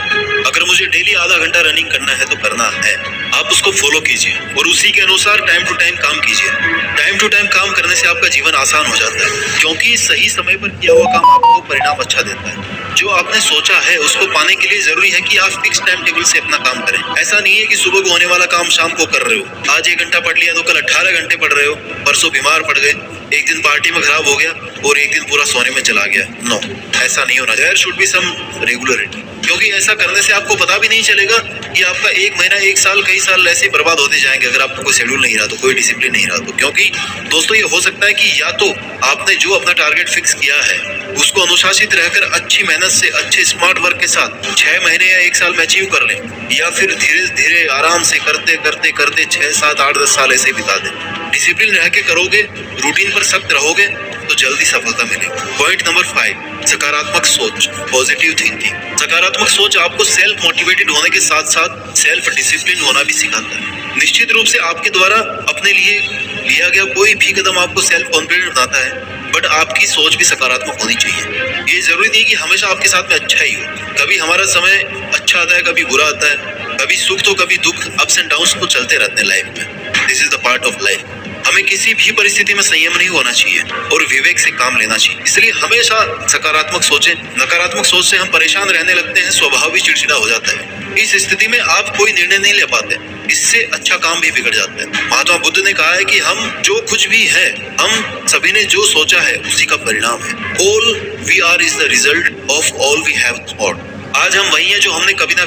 अगर मुझे डेली आधा घंटा रनिंग करना है तो करना है, आप उसको फॉलो कीजिए और उसी के अनुसार टाइम टू टाइम काम कीजिए। टाइम टू टाइम काम करने से आपका जीवन आसान हो जाता है, क्योंकि सही समय पर किया हुआ काम आपको परिणाम अच्छा देता है। जो आपने सोचा है उसको पाने के लिए जरूरी है कि आप फिक्स टाइम टेबल से अपना काम करें। ऐसा नहीं है कि सुबह को होने वाला काम शाम को कर रहे हो, आज 1 घंटा पढ़ लिया तो कल 18 घंटे पढ़ रहे हो, परसों बीमार पड़ गए, एक दिन पार्टी में खराब हो गया और एक दिन पूरा सोने में चला गया। नो, ऐसा नहीं होना चाहिए। There should be some regularity, क्योंकि ऐसा करने से आपको पता भी नहीं चलेगा कि आपका 1 महीना, 1 साल, कई साल ऐसे बर्बाद होते जाएंगे अगर आपको कोई शेड्यूल नहीं रहा तो, कोई डिसिप्लिन नहीं रहा तो। क्योंकि दोस्तों ये हो सकता है कि या तो आपने जो अपना टारगेट फिक्स किया है उसको अनुशासित रहकर अच्छी मेहनत से, अच्छे स्मार्ट वर्क के साथ 6 महीने या 1 साल में अचीव कर लें, या फिर धीरे धीरे आराम से करते करते करते 6, 7, 8, 10 साल ऐसे बिता दें। डिसिप्लिन रह के करोगे, रूटीन पर सख्त रहोगे तो जल्दी सफलता मिलेगी। पॉइंट नंबर 5, सकारात्मक सोच, पॉजिटिव थिंकिंग। सकारात्मक सोच आपको सेल्फ मोटिवेटेड होने के साथ साथ सेल्फ डिसिप्लिन होना भी सिखाता है। निश्चित रूप से आपके द्वारा अपने लिए लिया गया कोई भी कदम आपको सेल्फ कॉन्फिडेंट बनाता है, बट आपकी सोच भी सकारात्मक होनी चाहिए। ये जरूरी नहीं कि हमेशा आपके साथ में अच्छा ही हो, कभी हमारा समय अच्छा आता है, कभी बुरा आता है, कभी सुख तो कभी दुख, अप्स एंड डाउन्स तो चलते रहते हैं लाइफ में। This is the part of life. हमें किसी भी परिस्थिति में संयम नहीं होना चाहिए और विवेक से काम लेना चाहिए। इसलिए हमेशा सकारात्मक सोचें। नकारात्मक सोच से हम परेशान रहने लगते हैं, स्वभाव भी चिड़चिड़ा हो जाता है। इस स्थिति में आप कोई निर्णय नहीं ले पाते, इससे अच्छा काम भी बिगड़ जाता है। महात्मा बुद्ध ने कहा है कि हम जो कुछ भी है, हम सभी ने जो सोचा है उसी का परिणाम है। All we are is the result of all we have thought। आज हम वही हैं जो हमने कभी ना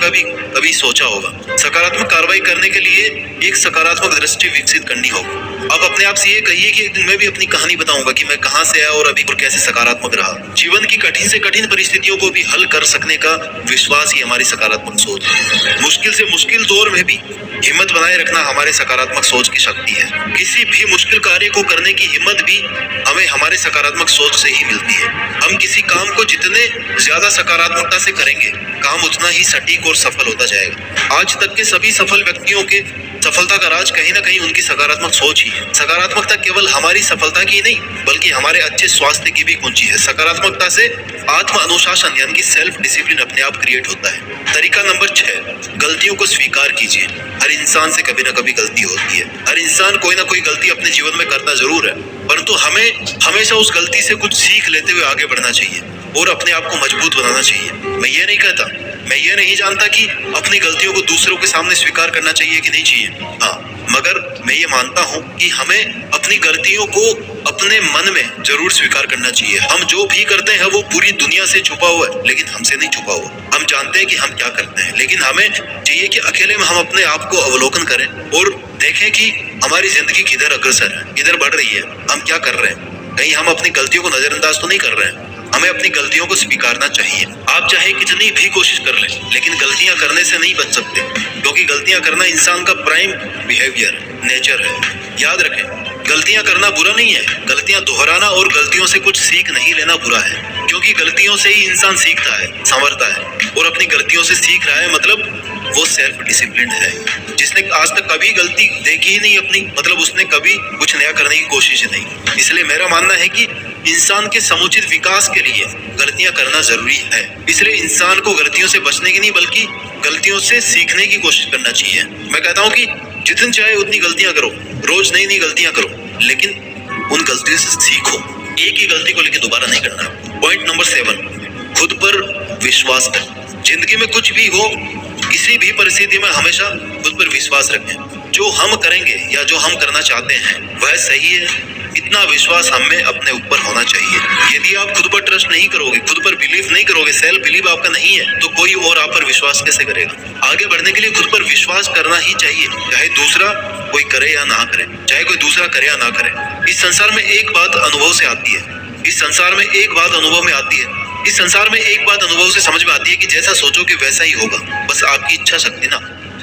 कभी सोचा होगा। सकारात्मक कार्रवाई करने के लिए एक सकारात्मक दृष्टि विकसित करनी होगी। अब अपने आप से ये कहिए कि एक दिन मैं भी अपनी कहानी बताऊंगा कि मैं कहां से आया और अभी और कैसे सकारात्मक रहा। जीवन की कठिन से कठिन परिस्थितियों को भी हल कर सकने का विश्वास ही हमारी सकारात्मक सोच है। मुश्किल से मुश्किल दौर में भी हिम्मत बनाए रखना हमारे सकारात्मक सोच की शक्ति है। किसी भी मुश्किल कार्य को करने की हिम्मत भी हमें हमारे सकारात्मक सोच से ही मिलती है। हम किसी काम को जितने ज्यादा सकारात्मकता से करेंगे, काम उतना ही सटीक और सफल होता जाएगा। आज तक के सभी सफल व्यक्तियों के सफलता का राज कहीं ना कहीं उनकी सकारात्मक सोच ही है। सकारात्मकता केवल हमारी सफलता की नहीं बल्कि हमारे अच्छे स्वास्थ्य की भी कुंजी है। सकारात्मकता से आत्म अनुशासन यानी कि सेल्फ डिसिप्लिन अपने आप क्रिएट होता है। तरीका नंबर 6, गलतियों को स्वीकार कीजिए। हर इंसान से कभी ना कभी गलती होती है। हर इंसान कोई ना कोई गलती अपने जीवन में करता जरूर है, परंतु हमें हमेशा उस गलती से कुछ सीख लेते हुए आगे बढ़ना चाहिए और अपने आप को मजबूत बनाना चाहिए। मैं ये नहीं कहता, मैं ये नहीं जानता कि अपनी गलतियों को दूसरों के सामने स्वीकार करना चाहिए कि नहीं चाहिए। हाँ, मगर मैं ये मानता हूँ कि हमें अपनी गलतियों को अपने मन में जरूर स्वीकार करना चाहिए। हम जो भी करते हैं वो पूरी दुनिया से छुपा हुआ है, लेकिन हमसे नहीं छुपा हुआ। हम जानते हैं कि हम क्या करते हैं, लेकिन हमें चाहिए कि अकेले में हम अपने आप को अवलोकन करें और देखें कि हमारी जिंदगी किधर अग्रसर है, किधर बढ़ रही है, हम क्या कर रहे हैं। कहीं हम अपनी गलतियों को नजरअंदाज तो नहीं कर रहे हैं। हमें अपनी गलतियों को स्वीकारना चाहिए। आप चाहे कितनी भी कोशिश कर लें, लेकिन गलतियां करने से नहीं बच सकते, क्योंकि गलतियां करना इंसान का प्राइम बिहेवियर, नेचर है। याद रखें, गलतियां करना बुरा नहीं है, गलतियां दोहराना और गलतियों से कुछ सीख नहीं लेना बुरा है। क्योंकि गलतियों से ही इंसान सीखता है, संवरता है, और अपनी गलतियों से सीख रहा है मतलब वो सेल्फ डिसिप्लिन है। जिसने आज तक कभी गलती देखी ही नहीं अपनी, मतलब उसने कभी कुछ नया करने की कोशिश नहीं। इसलिए मेरा मानना है कि इंसान के समुचित विकास के लिए गलतियां करना जरूरी है। इसलिए इंसान को गलतियों से बचने की नहीं बल्कि गलतियों से सीखने की कोशिश करना चाहिए। मैं कहता हूँ कि जितनी चाहे उतनी गलतियां करो, रोज नई नई गलतियां करो, लेकिन उन गलतियों से सीखो। एक ही गलती को लेकर दोबारा नहीं करना। पॉइंट नंबर 7, खुद पर विश्वास करें। जिंदगी में कुछ भी हो, किसी भी परिस्थिति में हमेशा खुद पर विश्वास रखें। जो हम करेंगे या जो हम करना चाहते हैं वह सही है, इतना विश्वास हमें अपने ऊपर होना चाहिए। यदि आप खुद पर ट्रस्ट नहीं करोगे, खुद पर बिलीव नहीं करोगे, सेल्फ बिलीव आपका नहीं है, तो कोई और आप पर विश्वास कैसे करेगा। आगे बढ़ने के लिए खुद पर विश्वास करना ही चाहिए, चाहे दूसरा कोई करे या ना करे, चाहे कोई दूसरा करे या ना करे। इस संसार में एक बात अनुभव से आती है, इस संसार में एक बात अनुभव में आती है, इस संसार में एक बात अनुभव से समझ में आती है कि जैसा सोचोगे वैसा ही होगा। बस आपकी इच्छा शक्ति ना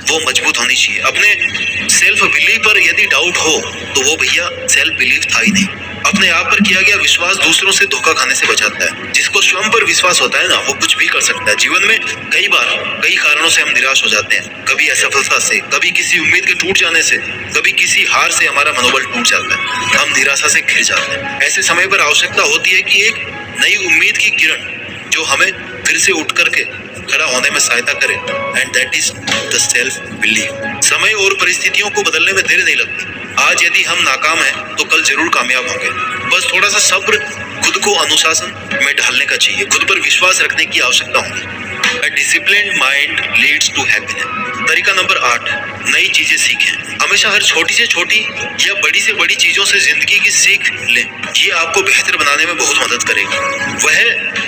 वो मजबूत होनी चाहिए। अपने सेल्फ बिलीव पर यदि डाउट हो तो वो भैया सेल्फ बिलीव था ही नहीं। अपने आप पर किया गया विश्वास दूसरों से धोखा खाने से बचाता है। जिसको स्वयं पर विश्वास होता है ना, वो कुछ भी कर सकता है। जीवन में कई बार कई कारणों से हम निराश हो जाते हैं, कभी असफलता से, कभी किसी उम्मीद के टूट जाने से, कभी किसी हार से हमारा मनोबल टूट जाता है, हम निराशा से घिर जाते हैं। ऐसे समय पर आवश्यकता होती है कि एक नई उम्मीद की किरण जो हमें फिर से उठ करके खड़ा होने में सहायता करे, and that is the self believe. समय और परिस्थितियों को बदलने में देर नहीं लगती। आज यदि हम नाकाम हैं तो कल जरूर कामयाब होंगे। बस थोड़ा सा सब्र, खुद को अनुशासन में ढालने का चाहिए, खुद पर विश्वास रखने की आवश्यकता होगी। A disciplined mind leads to happiness। तरीका नंबर 8, नई चीजें सीखें। हमेशा हर छोटी से छोटी या बड़ी से बड़ी चीजों से जिंदगी की सीख लें। ये आपको बेहतर बनाने में बहुत मदद करेगी। वह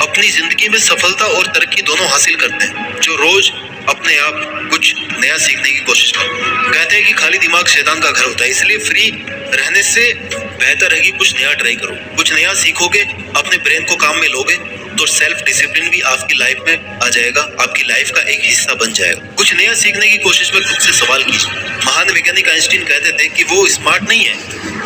अपनी जिंदगी में सफलता और तरक्की दोनों हासिल करते हैं जो रोज अपने आप कुछ नया सीखने की कोशिश करें। कहते हैं कि खाली दिमाग शैतान का घर होता है, इसलिए फ्री रहने से बेहतर है कि कुछ नया ट्राई करो। कुछ नया सीखोगे, अपने ब्रेन को काम में लोगे तो सेल्फ डिसिप्लिन भी आपकी लाइफ में आ जाएगा, आपकी लाइफ का एक हिस्सा बन जाएगा। कुछ नया सीखने की कोशिश में खुद से सवाल कीजिए। महान वैज्ञानिक आइंस्टीन कहते थे कि वो स्मार्ट नहीं है,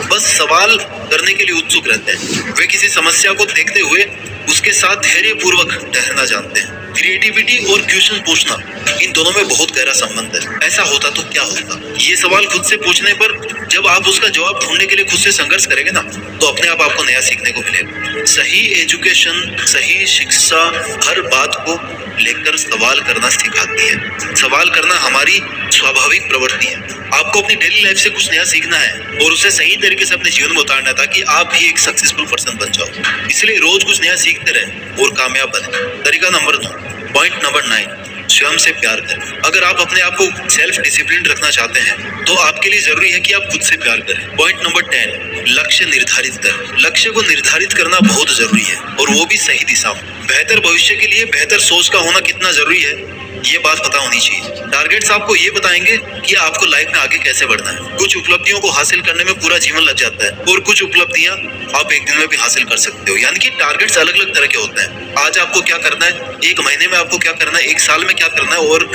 बस सवाल करने के लिए उत्सुक रहते हैं। वे किसी समस्या को देखते हुए उसके साथ धैर्य पूर्वक ठहरना जानते हैं। क्रिएटिविटी और क्वेश्चन पूछना, इन दोनों में बहुत गहरा संबंध है। ऐसा होता तो क्या होता, ये सवाल खुद से पूछने पर जब आप उसका जवाब ढूंढने के लिए खुद से संघर्ष करेंगे ना, तो अपने आप आपको नया सीखने को मिलेगा। सही एजुकेशन, सही शिक्षा हर बात को लेकर सवाल करना सिखाती है। सवाल करना हमारी स्वाभाविक प्रवृत्ति है। आपको अपनी डेली लाइफ से कुछ नया सीखना है और उसे सही तरीके से अपने जीवन में उतारना है ताकि आप भी एक सक्सेसफुल पर्सन बन जाओ। इसलिए रोज कुछ नया सीखते रहें और कामयाब बने। तरीका नंबर 9, पॉइंट नंबर 9, स्वयं से प्यार करें। अगर आप अपने आप को सेल्फ डिसिप्लिन रखना चाहते हैं तो आपके लिए जरूरी है कि आप खुद से प्यार करें। पॉइंट नंबर 10, लक्ष्य निर्धारित करें। लक्ष्य को निर्धारित करना बहुत जरूरी है और वो भी सही दिशा में। बेहतर भविष्य के लिए बेहतर सोच का होना कितना जरूरी है, ये बात पता होनी चाहिए। टारगेट्स आपको ये बताएंगे कि आपको लाइफ में आगे कैसे बढ़ना है। कुछ उपलब्धियों को हासिल करने में पूरा जीवन लग जाता है और कुछ उपलब्धियां आप एक दिन में भी हासिल कर सकते हो। यानी कि टारगेट्स अलग अलग तरह के होते हैं। आज आपको क्या करना है, एक महीने में आपको क्या करना है, एक साल में क्या करना है और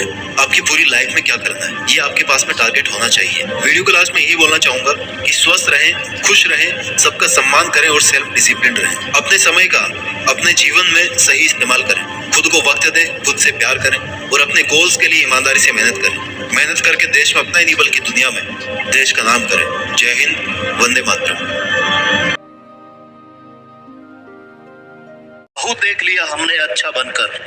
आपकी पूरी लाइफ में क्या करना है, ये आपके पास में टारगेट होना चाहिए। वीडियो के लास्ट में यही बोलना चाहूंगा कि स्वस्थ रहें, खुश रहें, सबका सम्मान करें और सेल्फ डिसिप्लिन रहें। अपने समय का अपने जीवन में सही इस्तेमाल करें, खुद को वक्त दें, खुद से प्यार करें और अपने गोल्स के लिए ईमानदारी से मेहनत करें। मेहनत करके देश में अपना ही नहीं बल्कि दुनिया में देश का नाम करें। जय हिंद, वंदे मातरम। बहुत देख लिया हमने अच्छा बनकर,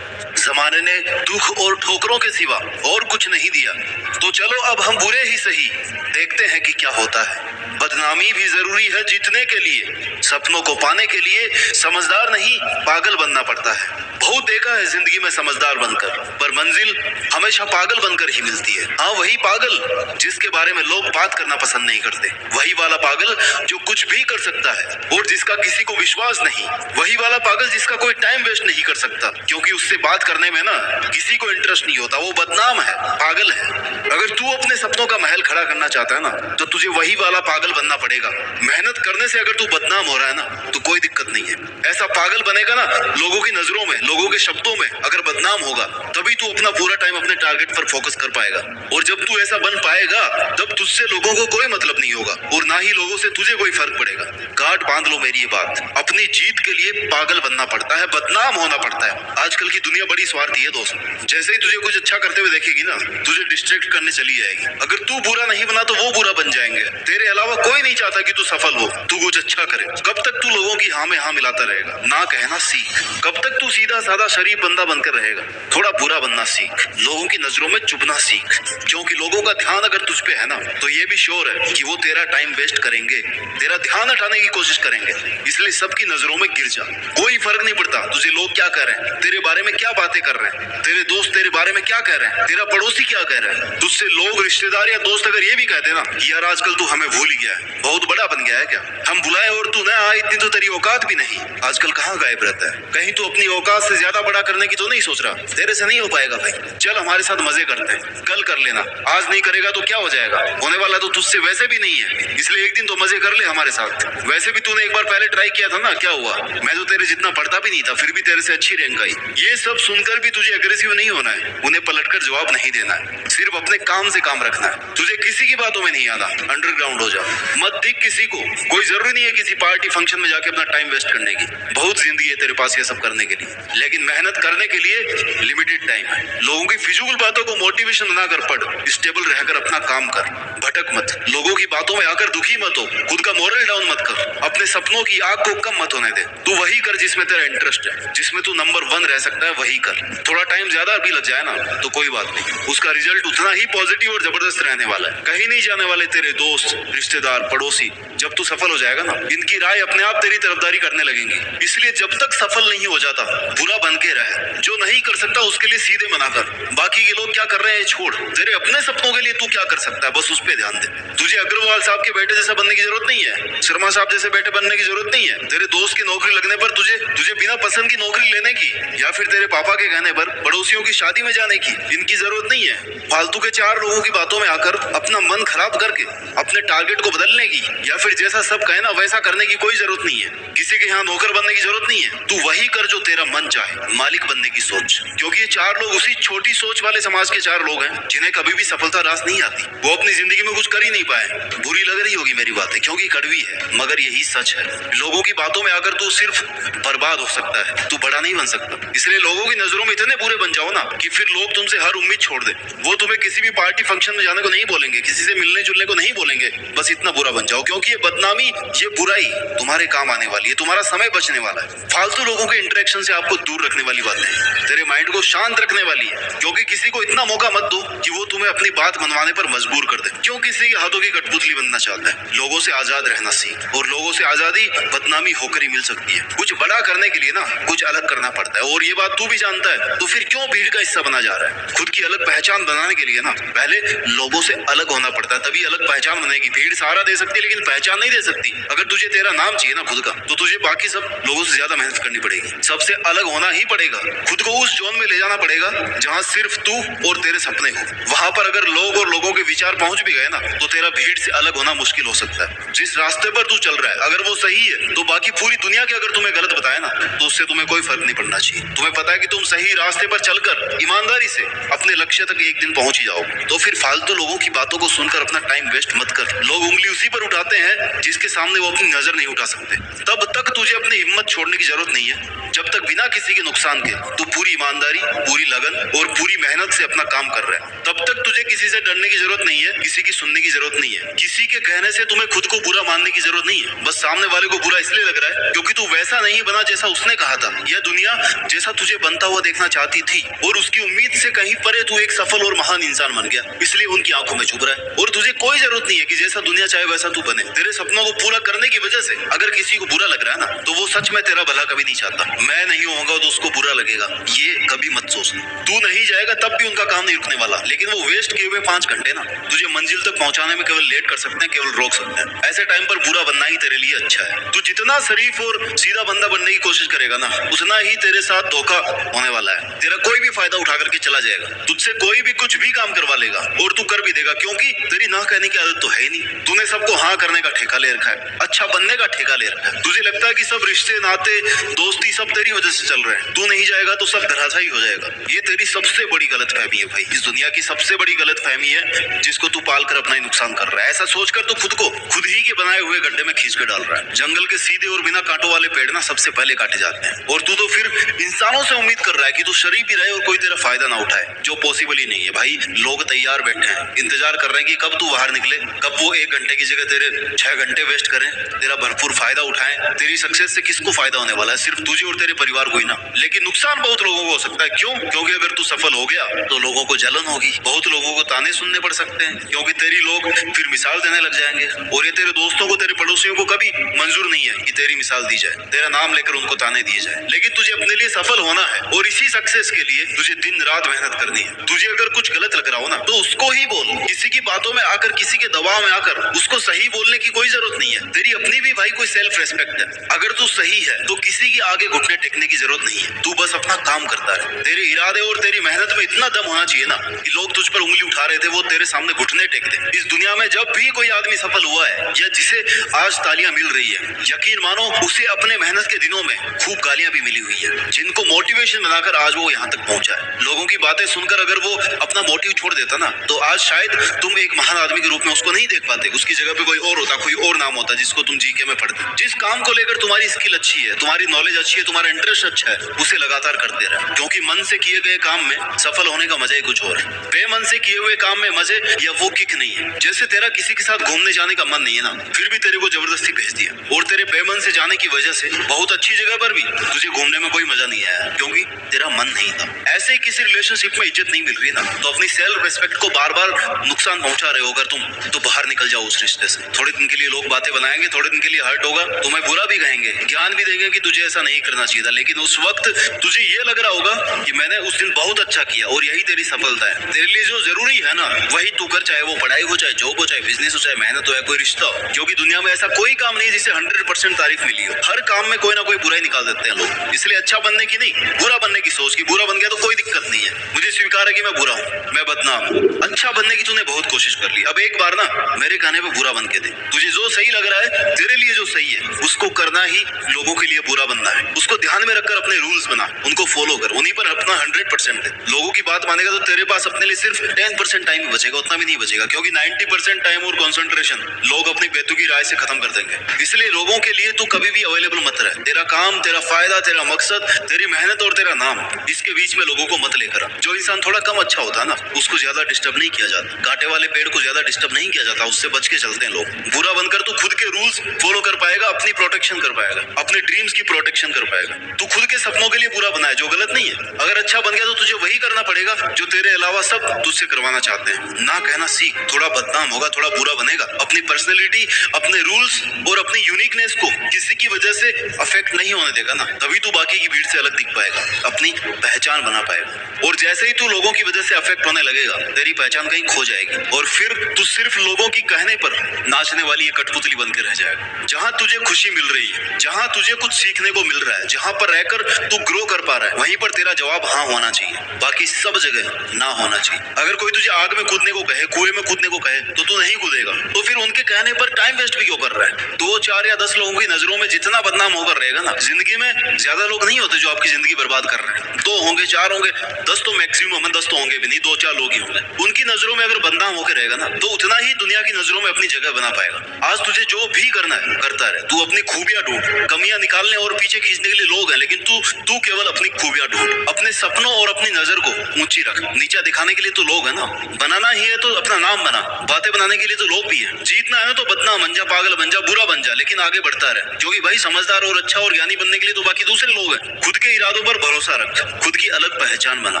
जमाने ने दुख और ठोकरों के सिवा और कुछ नहीं दिया, तो चलो अब हम बुरे ही सही देखते हैं कि क्या होता है। बदनामी भी जरूरी है जीतने के लिए, सपनों को पाने के लिए समझदार नहीं पागल बनना पड़ता है। बहुत देखा है जिंदगी में समझदार बनकर, पर मंजिल हमेशा पागल बनकर ही मिलती है। हाँ, वही पागल जिसके बारे में लोग बात करना पसंद नहीं करते, वही वाला पागल जो कुछ भी कर सकता है और जिसका किसी को विश्वास नहीं, वही वाला पागल जिसका कोई टाइम वेस्ट नहीं कर सकता, क्योंकि उससे बात करने में ना किसी को इंटरेस्ट नहीं होता। वो बदनाम है, पागल है। अगर तू अपने सपनों का महल खड़ा करना चाहता है ना, तो तुझे वही वाला पागल बनना पड़ेगा। मेहनत करने से अगर तू बदनाम हो रहा है ना, तो कोई दिक्कत नहीं है। ऐसा पागल बनेगा ना, लोगों की नजरों में, लोगों के शब्दों में अगर बदनाम होगा, तभी तू अपना पूरा टाइम अपने टारगेट पर फोकस कर पाएगा। और जब तू ऐसा बन पाएगा, तब तुझसे लोगों को कोई मतलब नहीं होगा और ना ही लोगों से तुझे कोई फर्क पड़ेगा। गांठ बांध लो मेरी ये बात, अपनी जीत के लिए पागल बनना पड़ता है, बदनाम होना पड़ता है। आजकल की दुनिया बड़ी स्वार्थी है दोस्त। जैसे ही तुझे कुछ अच्छा करते हुए देखेगी ना, तुझे डिस्ट्रैक्ट करने चली जाएगी। अगर तू बुरा नहीं बना तो वो बुरा बन जाएंगे। तेरे अलावा कोई नहीं चाहता कि तू सफल हो, तू कुछ अच्छा करे। कब तक तू लोगों की हाँ में हाँ मिलाता रहेगा? ना कहना सीख। कब तक तू सीधा साधा शरीफ बंदा बनकर रहेगा? थोड़ा बुरा बनना सीख, लोगों की नजरों में चुभना सीख, क्योंकि लोगों का ध्यान अगर तुझ पे है ना, तो ये भी श्योर है कि वो तेरा टाइम वेस्ट करेंगे, तेरा ध्यान हटाने की कोशिश करेंगे। इसलिए सबकी नजरों में गिर जा, कोई फर्क नहीं पड़ता तुझे लोग क्या कह रहे हैं, तेरे बारे में क्या बातें कर रहे हैं, तेरे दोस्त तेरे बारे में क्या कह रहे हैं, तेरा पड़ोसी क्या कह रहा है। तुझसे लोग, रिश्तेदार या दोस्त अगर ये भी कहते ना कि यार आजकल तू हमें भूल गया है, बहुत बड़ा बन गया है क्या, हम बुलाए और तू ना आए, इतनी तो तेरी औकात भी नहीं, आजकल कहाँ गायब रहता है? कहीं तू अपनी औकात से ज्यादा बड़ा करने की तो नहीं सोच रहा? तेरे से नहीं हो पाएगा भाई। चल हमारे साथ मजे करते हैं, कल कर लेना, आज नहीं करेगा तो क्या हो जाएगा? होने वाला तो तुझसे वैसे भी नहीं है, इसलिए एक दिन तो मजे कर ले हमारे साथ। वैसे भी तूने एक बार पहले ट्राई किया था ना, क्या हुआ? मैं तो तेरे जितना पढ़ता भी नहीं था, फिर भी तेरे से अच्छी रैंक आई। ये सब सुनकर भी तुझे एग्रेसिव नहीं होना है, उन्हें पलटकर जवाब नहीं देना है, सिर्फ अपने काम से काम रखना है, तुझे किसी की बातों में नहीं आना, अंडरग्राउंड हो जा, मत दिख किसी को। कोई जरूरी नहीं है किसी पार्टी फंक्शन में जाके अपना टाइम वेस्ट करने की, बहुत जिंदगी है तेरे पास ये सब करने के लिए, लेकिन मेहनत करने के लिए लिमिटेड टाइम है। लोगों की फिजूल बातों को मोटिवेशन बनाकर पढ़, स्टेबल रहकर अपना काम कर, भटक मत, लोगों की बातों में आकर दुखी मत हो, खुद का मोरल डाउन मत कर, अपने सपनों की आग को कम मत होने दे। तू वही कर जिसमें तेरा इंटरेस्ट है, जिसमें तू नंबर 1 रह सकता है वही कर। थोड़ा टाइम ज्यादा भी लग जाए ना तो कोई बात नहीं, उसका रिजल्ट उतना ही पॉजिटिव और जबरदस्त रहने वाला है। कहीं नहीं जाने वाले तेरे दोस्त, रिश्तेदार, पड़ोसी, जब तू सफल हो जाएगा ना, इनकी राय अपने आप तेरी तरफदारी करने लगेंगी। इसलिए जब तक सफल नहीं हो जाता बुरा बन के रहे, जो नहीं कर सकता उसके लिए सीधे मना कर, बाकी के लोग क्या कर रहे हैं छोड़, तेरे अपने सपनों के लिए तू क्या कर सकता है बस उस पे ध्यान दे। तुझे अग्रवाल साहब के बेटे जैसा बनने की जरूरत नहीं है, शर्मा साहब जैसे बेटे बनने की जरूरत नहीं है, तेरे दोस्त की नौकरी लगने पर तुझे बिना पसंद की नौकरी लेने की, या फिर तेरे पापा के कहने पर पड़ोसियों की शादी में जाने की, इनकी जरूरत नहीं है। फालतू के 4 लोगों की बातों में आकर अपना मन खराब करके अपने टारगेट को बदलने की, या फिर जैसा सब कहे ना वैसा करने की कोई जरूरत नहीं है। किसी के यहाँ नौकर बनने की जरूरत नहीं है, तू वही कर जो तेरा मन चाहे, मालिक बनने की सोच। क्योंकि ये 4 लोग उसी छोटी सोच वाले समाज के 4 लोग हैं जिन्हें कभी भी सफलता रास नहीं आती, वो अपनी जिंदगी में कुछ कर ही नहीं पाए। बुरी लग रही होगी मेरी बातें क्योंकि कड़वी है, मगर यही सच है। लोगों की बातों में आकर तू सिर्फ बर्बाद हो सकता है, तू बड़ा नहीं बन सकता। इसलिए लोगों की नजरों में इतने बुरे बन जाओ ना कि फिर लोग तुमसे हर उम्मीद छोड़ दे। वो तुम्हें किसी भी पार्टी फंक्शन में जाने को नहीं बोलेंगे, किसी से मिलने जुलने को नहीं बोलेंगे, बस इतना बुरा बन जाओ। क्योंकि ये बदनामी, ये बुराई तुम्हारे काम आने वाली है, तुम्हारा समय बचने वाला है। फालतू लोगों के इंटरेक्शन से आपको दूर रखने वाली बातें तेरे माइंड को शांत रखने वाली है। क्योंकि किसी को इतना मौका मत दो कि वो तुम्हें अपनी बात मनवाने पर मजबूर कर दे। क्यों किसी के हाथों की कठपुतली बनना चाहता है? लोगों से आजाद रहना सीख, और लोगों से आजादी बदनामी होकर ही मिल सकती है। कुछ बड़ा करने के लिए ना कुछ अलग करना पड़ता है, और ये बात तू भी जानता है, तो फिर क्यों भीड़ का हिस्सा बना जा रहा है? खुद की अलग पहचान बनाने के लिए ना पहले लोगों से अलग होना पड़ता है, तभी अलग पहचान बनेगी। भीड़ सहारा दे सकती है लेकिन पहचान नहीं दे सकती। अगर तुझे तेरा नाम चाहिए ना खुद का, तो तुझे बाकी सब लोगों से ज्यादा मेहनत करनी पड़ेगी, सबसे अलग होना ही पड़ेगा। खुद को उस जोन में ले जाना पड़ेगा जहाँ सिर्फ तू और तेरे सपने हो। वहां पर अगर लोग और लोगों के विचार पहुंच भी गए ना, तो तेरा भीड़ से अलग होना मुश्किल हो सकता है। जिस रास्ते पर तू चल रहा है अगर वो सही है, तो बाकी पूरी दुनिया के अगर तुम्हें गलत बताए ना, तो उससे तुम्हें कोई फर्क नहीं पड़ना चाहिए। तुम्हें पता है कि तुम सही रास्ते पर चलकर ईमानदारी से अपने लक्ष्य तक एक दिन पहुंच ही जाओगे। तो फिर फालतू लोगों की बातों को सुनकर अपना टाइम वेस्ट मत कर। लोग उंगली उसी पर उठाते हैं जिसके सामने वो अपनी नजर नहीं उठा सकते। तब तक तुझे अपनी हिम्मत छोड़ने की जरूरत नहीं है जब तक बिना किसी के नुकसान के तू पूरी ईमानदारी, पूरी लगन और पूरी मेहनत से अपना काम कर रहा है। तब तक तुझे किसी से डरने की जरूरत नहीं है, किसी की सुनने की जरूरत नहीं है, किसी के कहने से तुम्हें खुद को बुरा मानने की जरूरत नहीं है। बस सामने वाले को बुरा इसलिए लग रहा है क्योंकि तू वैसा नहीं बना जैसा उसने कहा था। यह दुनिया जैसा तुझे बनता हुआ देखना चाहती थी, और उसकी उम्मीद से कहीं परे तू एक सफल और महान इंसान बन गया, इसलिए उनकी आंखों में चुभ रहा है। और तुझे कोई जरूरत नहीं है कि जैसा दुनिया चाहे वैसा तू बने। तेरे सपनों को पूरा करने की वजह से अगर किसी को बुरा लग रहा है ना, तो वो सच में तेरा भला कभी नहीं चाहता। मैं नहीं होऊंगा तो उसको बुरा लगेगा, ये कभी मत सोचना। तू नहीं जाएगा तब भी उनका काम नहीं रुकने वाला, लेकिन वो वेस्ट किए हुए 5 घंटे ना तुझे मंजिल तक पहुंचाने में केवल लेट कर सकते हैं, केवल रोक सकते हैं। ऐसे टाइम पर बुरा बनना ही तेरे लिए अच्छा है। तू जितना शरीफ और सीधा बंदा बनने की कोशिश करेगा ना, उतना ही तेरे साथ धोखा होने वाला है। तेरा कोई भी फायदा उठा करके चला जाएगा, तुझसे कोई भी कुछ भी काम करवा लेगा, और तू कर भी देगा क्योंकि तेरी ना कहने की आदत तो है ही नहीं। तूने सबको हाँ करने का ठेका ले रखा है, अच्छा बनने का ठेका ले रखा है। तुझे लगता है कि सब रिश्ते, नाते, दोस्ती सब तेरी वजह से चल रहे हैं। तू नहीं जाएगा तो सब धराशायी हो जाएगा। ये तेरी सबसे बड़ी गलतफहमी है भाई, इस दुनिया की सबसे बड़ी गलतफहमी है जिसको तू पाल कर अपना ही नुकसान कर रहा है। ऐसा सोचकर तू खुद को खुद ही के बनाए हुए गड्ढे में खींच कर डाल रहा है। जंगल के सीधे और बिना कांटों वाले पेड़ ना सबसे पहले काटे जाते हैं, और तू तो फिर इंसानों से उम्मीद कर रहा है कि तू शरीफ ही रहे और कोई तेरा फायदा ना उठाए, जो पॉसिबल ही नहीं है भाई। लोग तैयार बैठे हैं, इंतजार कर रहे हैं कि कब तू बाहर निकले, कब वो 1 घंटे की जगह तेरे 6 घंटे वेस्ट करें, तेरा भरपूर फायदा उठाएं। तेरी सक्सेस से किसको फायदा होने वाला है? सिर्फ तुझे और तेरे परिवार को ही ना। लेकिन नुकसान बहुत लोगों को हो सकता है। क्यों? क्योंकि अगर तू सफल हो गया तो लोगों को जलन होगी, बहुत लोगों को ताने सुनने पड़ सकते हैं, क्योंकि तेरी लोग फिर मिसाल देने लग जाएंगे। और ये तेरे दोस्तों को, तेरे पड़ोसियों को कभी मंजूर नहीं है कि तेरी मिसाल दी जाए, तेरा नाम लेकर उनको ताने दिए जाए। लेकिन तुझे अपने लिए सफल होना है, और इसी सक्सेस के लिए तुझे दिन रात मेहनत करनी है। तुझे अगर कुछ गलत लग रहा हो ना, तो उसको ही बोल। किसी की बातों में आकर, किसी के दबाव में आकर उसको सही बोलने की कोई जरूरत नहीं है। तेरी अपनी भी भाई कोई सेल्फ रेस्पेक्ट है। अगर तू सही है तो किसी के आगे घुटने टेकने की जरूरत नहीं है। तू बस अपना काम करता है। तेरे इरादे और तेरी मेहनत में इतना दम होना चाहिए ना कि लोग तुझ पर उंगली उठा रहे थे थे वो तेरे सामने घुटने टेक दे। इस दुनिया में जब भी कोई आदमी सफल हुआ है या जिसे आज तालियां मिल रही है, यकीन मानो उसे अपने मेहनत के दिनों में खूब गालियां भी मिली हुई है, जिनको मोटिवेशन बनाकर आज वो यहाँ तक पहुंचा है। लोगों की बातें सुनकर अगर वो अपना मोटिव छोड़ देता ना, तो आज शायद तुम एक महान आदमी के रूप में उसको नहीं देख पाते। उसकी जगह पे कोई और होता, कोई और नाम होता जिसको तुम जीके में पढ़ते। जिस काम को लेकर तुम्हारी स्किल अच्छी है, तुम्हारी नॉलेज अच्छी है, तुम्हारा इंटरेस्ट अच्छा है, उसे लगातार करते रहे, क्योंकि मन से किए गए काम में सफल होने का मजा ही कुछ और है। बेमन से किए हुए काम में मजे या वो किक नहीं है। जैसे तेरा किसी के साथ घूमने जाने का मन नहीं है ना, फिर भी तेरे को जबरदस्ती भेज दिया, और तेरे बेमन से जाने की वजह से बहुत अच्छी जगह पर भी तुझे घूमने में कोई मजा नहीं आया, क्योंकि तेरा मन नहीं था। ऐसे ही किसी रिलेशनशिप में इज्जत नहीं मिल रही ना, तो अपनी सेल्फ रेस्पेक्ट को बार बार नुकसान पहुंचा रहे हो अगर तुम, तो बाहर निकल जाओ उस रिश्ते से। थोड़े दिन के लिए लोग बातें बनाएंगे, थोड़े दिन के लिए हर्ट होगा, तुम्हें बुरा भी कहेंगे, ज्ञान भी देंगे कि तुझे ऐसा नहीं करना चाहिए था, लेकिन उस वक्त तुझे ये लग रहा होगा कि मैंने उस दिन बहुत अच्छा किया और यही तेरी सफलता है। तेरे लिए जो जरूरी है ना वही तू कर, चाहे वो पढ़ाई हो, चाहे जॉब हो, चाहे बिजनेस हो, चाहे मेहनत हो, या कोई रिश्ता हो, क्योंकि दुनिया में ऐसा कोई काम नहीं जिसे 100% तारीफ मिली हो। हर काम में कोई ना कोई बुराई निकाल देते हैं लोग, इसलिए अच्छा बनने की नहीं, बुरा बनने की सोच की। बुरा बन गया तो कोई दिक्कत नहीं है, मुझे स्वीकार है कि मैं बुरा हूँ, मैं बदनाम हूँ। अच्छा बनने की तूने बहुत कोशिश कर ली, अब एक बार ना मेरे कहने पे बुरा बन के दे। तुझे जो सही लग रहा है, तेरे लिए जो सही है, उसको करना ही लोगों के लिए बुरा बनना है। उसको ध्यान में रखकर अपने रूल्स बना, उनको फॉलो कर, उन्हीं पर अपना 100% दे। लोगों की बात मानेगा तो तेरे पास अपने लिए सिर्फ 10% टाइम ही बचेगा, उतना भी नहीं बचेगा, क्योंकि 90% टाइम और कंसंट्रेशन लोग अपनी बेतुकी राय से खत्म कर देंगे। इसलिए लोगों के लिए तू कभी भी अवेलेबल मत रह। तेरा काम, तेरा फायदा, तेरा मकसद, तेरी मेहनत और तेरा नाम, इसके बीच में लोगों को मत लेकर आ। जो इंसान थोड़ा कम अच्छा होता है ना, उसको ज्यादा डिस्टर्ब नहीं किया जाता। कांटे वाले पेड़ को ज्यादा डिस्टर्ब नहीं किया जाता, उससे बच के चलते हैं लोग। बुरा बनकर तू खुद के रूल्स फॉलो कर पाएगा, अपनी प्रोटेक्शन कर पाएगा, अपने ड्रीम्स की प्रोटेक्शन कर पाएगा। तू खुद के सपनों के लिए बुरा बना है, जो गलत नहीं है। अगर अच्छा बन गया तो तुझे वही करना पड़ेगा जो तेरे अलावा सब तुझसे करवाना चाहते हैं। ना कहना सीख, थोड़ा बदनाम होगा, थोड़ा बुरा बनेगा, अपनी पर्सनैलिटी, अपने रूल्स और अपनी यूनिकनेस को किसी की वजह से अफेक्ट नहीं होने देगा ना, तभी तू बाकी की भीड़ से अलग दिख पाएगा, अपनी पहचान बना पाएगा। और जैसे ही तू लोगों की वजह से अफेक्ट होने लगेगा, तेरी पहचान कहीं खो जाएगी, और फिर तू सिर्फ लोगों की कहने पर नाचने वाली एक कठपुतली बनकर रह जाएगा। जहां तुझे खुशी मिल रही है, जहां तुझे कुछ सीखने को मिल रहा है, जहां पर रहकर तू ग्रो कर पा रहा है, वहीं पर तेरा जवाब हाँ होना चाहिए, बाकी सब जगह ना होना चाहिए। अगर कोई तुझे आग में कूदने को कहे, कुएं में कूदने को कहे, तो तू नहीं कूदेगा, तो फिर उनके कहने पर टाइम वेस्ट भी क्यों कर रहा है? 2, 4 या 10 लोगों की नजरों में जितना बदनाम होकर रहेगा ना, जिंदगी में ज्यादा लोग नहीं होते जो आपकी जिंदगी बर्बाद कर रहे हैं। 2 होंगे, 4 होंगे, 10 तो मैक्सिमम है, 10 तो होंगे भी नहीं, 2, 4 लोग ही होंगे। उनकी नजरों में अगर बदनाम होकर रहेगा ना, तो उतना ही दुनिया की नजरों में अपनी जगह बना पाएगा। आज तुझे जो भी करना है करता रहे, तू अपनी खूबियां ढूंढ। कमियां निकालने और पीछे खींचने के लिए लोग हैं, लेकिन तू केवल अपनी खूबियां ढूंढ। अपने सपनों और अपनी नजर को ऊंची रख, नीचा दिखाने के लिए तो लोग है ना। बनाना ही है तो अपना नाम बना, बातें बनाने के लिए तो लोग भी है। जीतना है तो बदनाम बन जा, पागल बन जा, बुरा बन जा, लेकिन आगे बढ़ता रहे, क्योंकि भाई समझदार और अच्छा और ज्ञानी बनने के लिए तो बाकी दूसरे लोग हैं। खुद के इरादों पर भरोसा रख, खुद की अलग पहचान बना।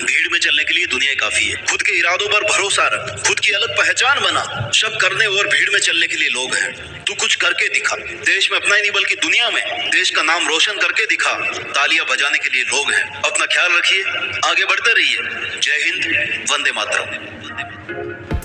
भीड़ में चलने के लिए दुनिया काफी है, खुद के इरादों पर भरोसा रख, खुद की अलग पहचान बना। शक करने और भीड़ में चलने के लिए लोग हैं, तू कुछ करके दिखा। देश में अपना ही नहीं बल्कि दुनिया में देश का नाम रोशन करके दिखा। तालियां बजाने के लिए लोग हैं। अपना ख्याल रखिए, आगे बढ़ते रहिए। जय हिंद, वंदे मातरम।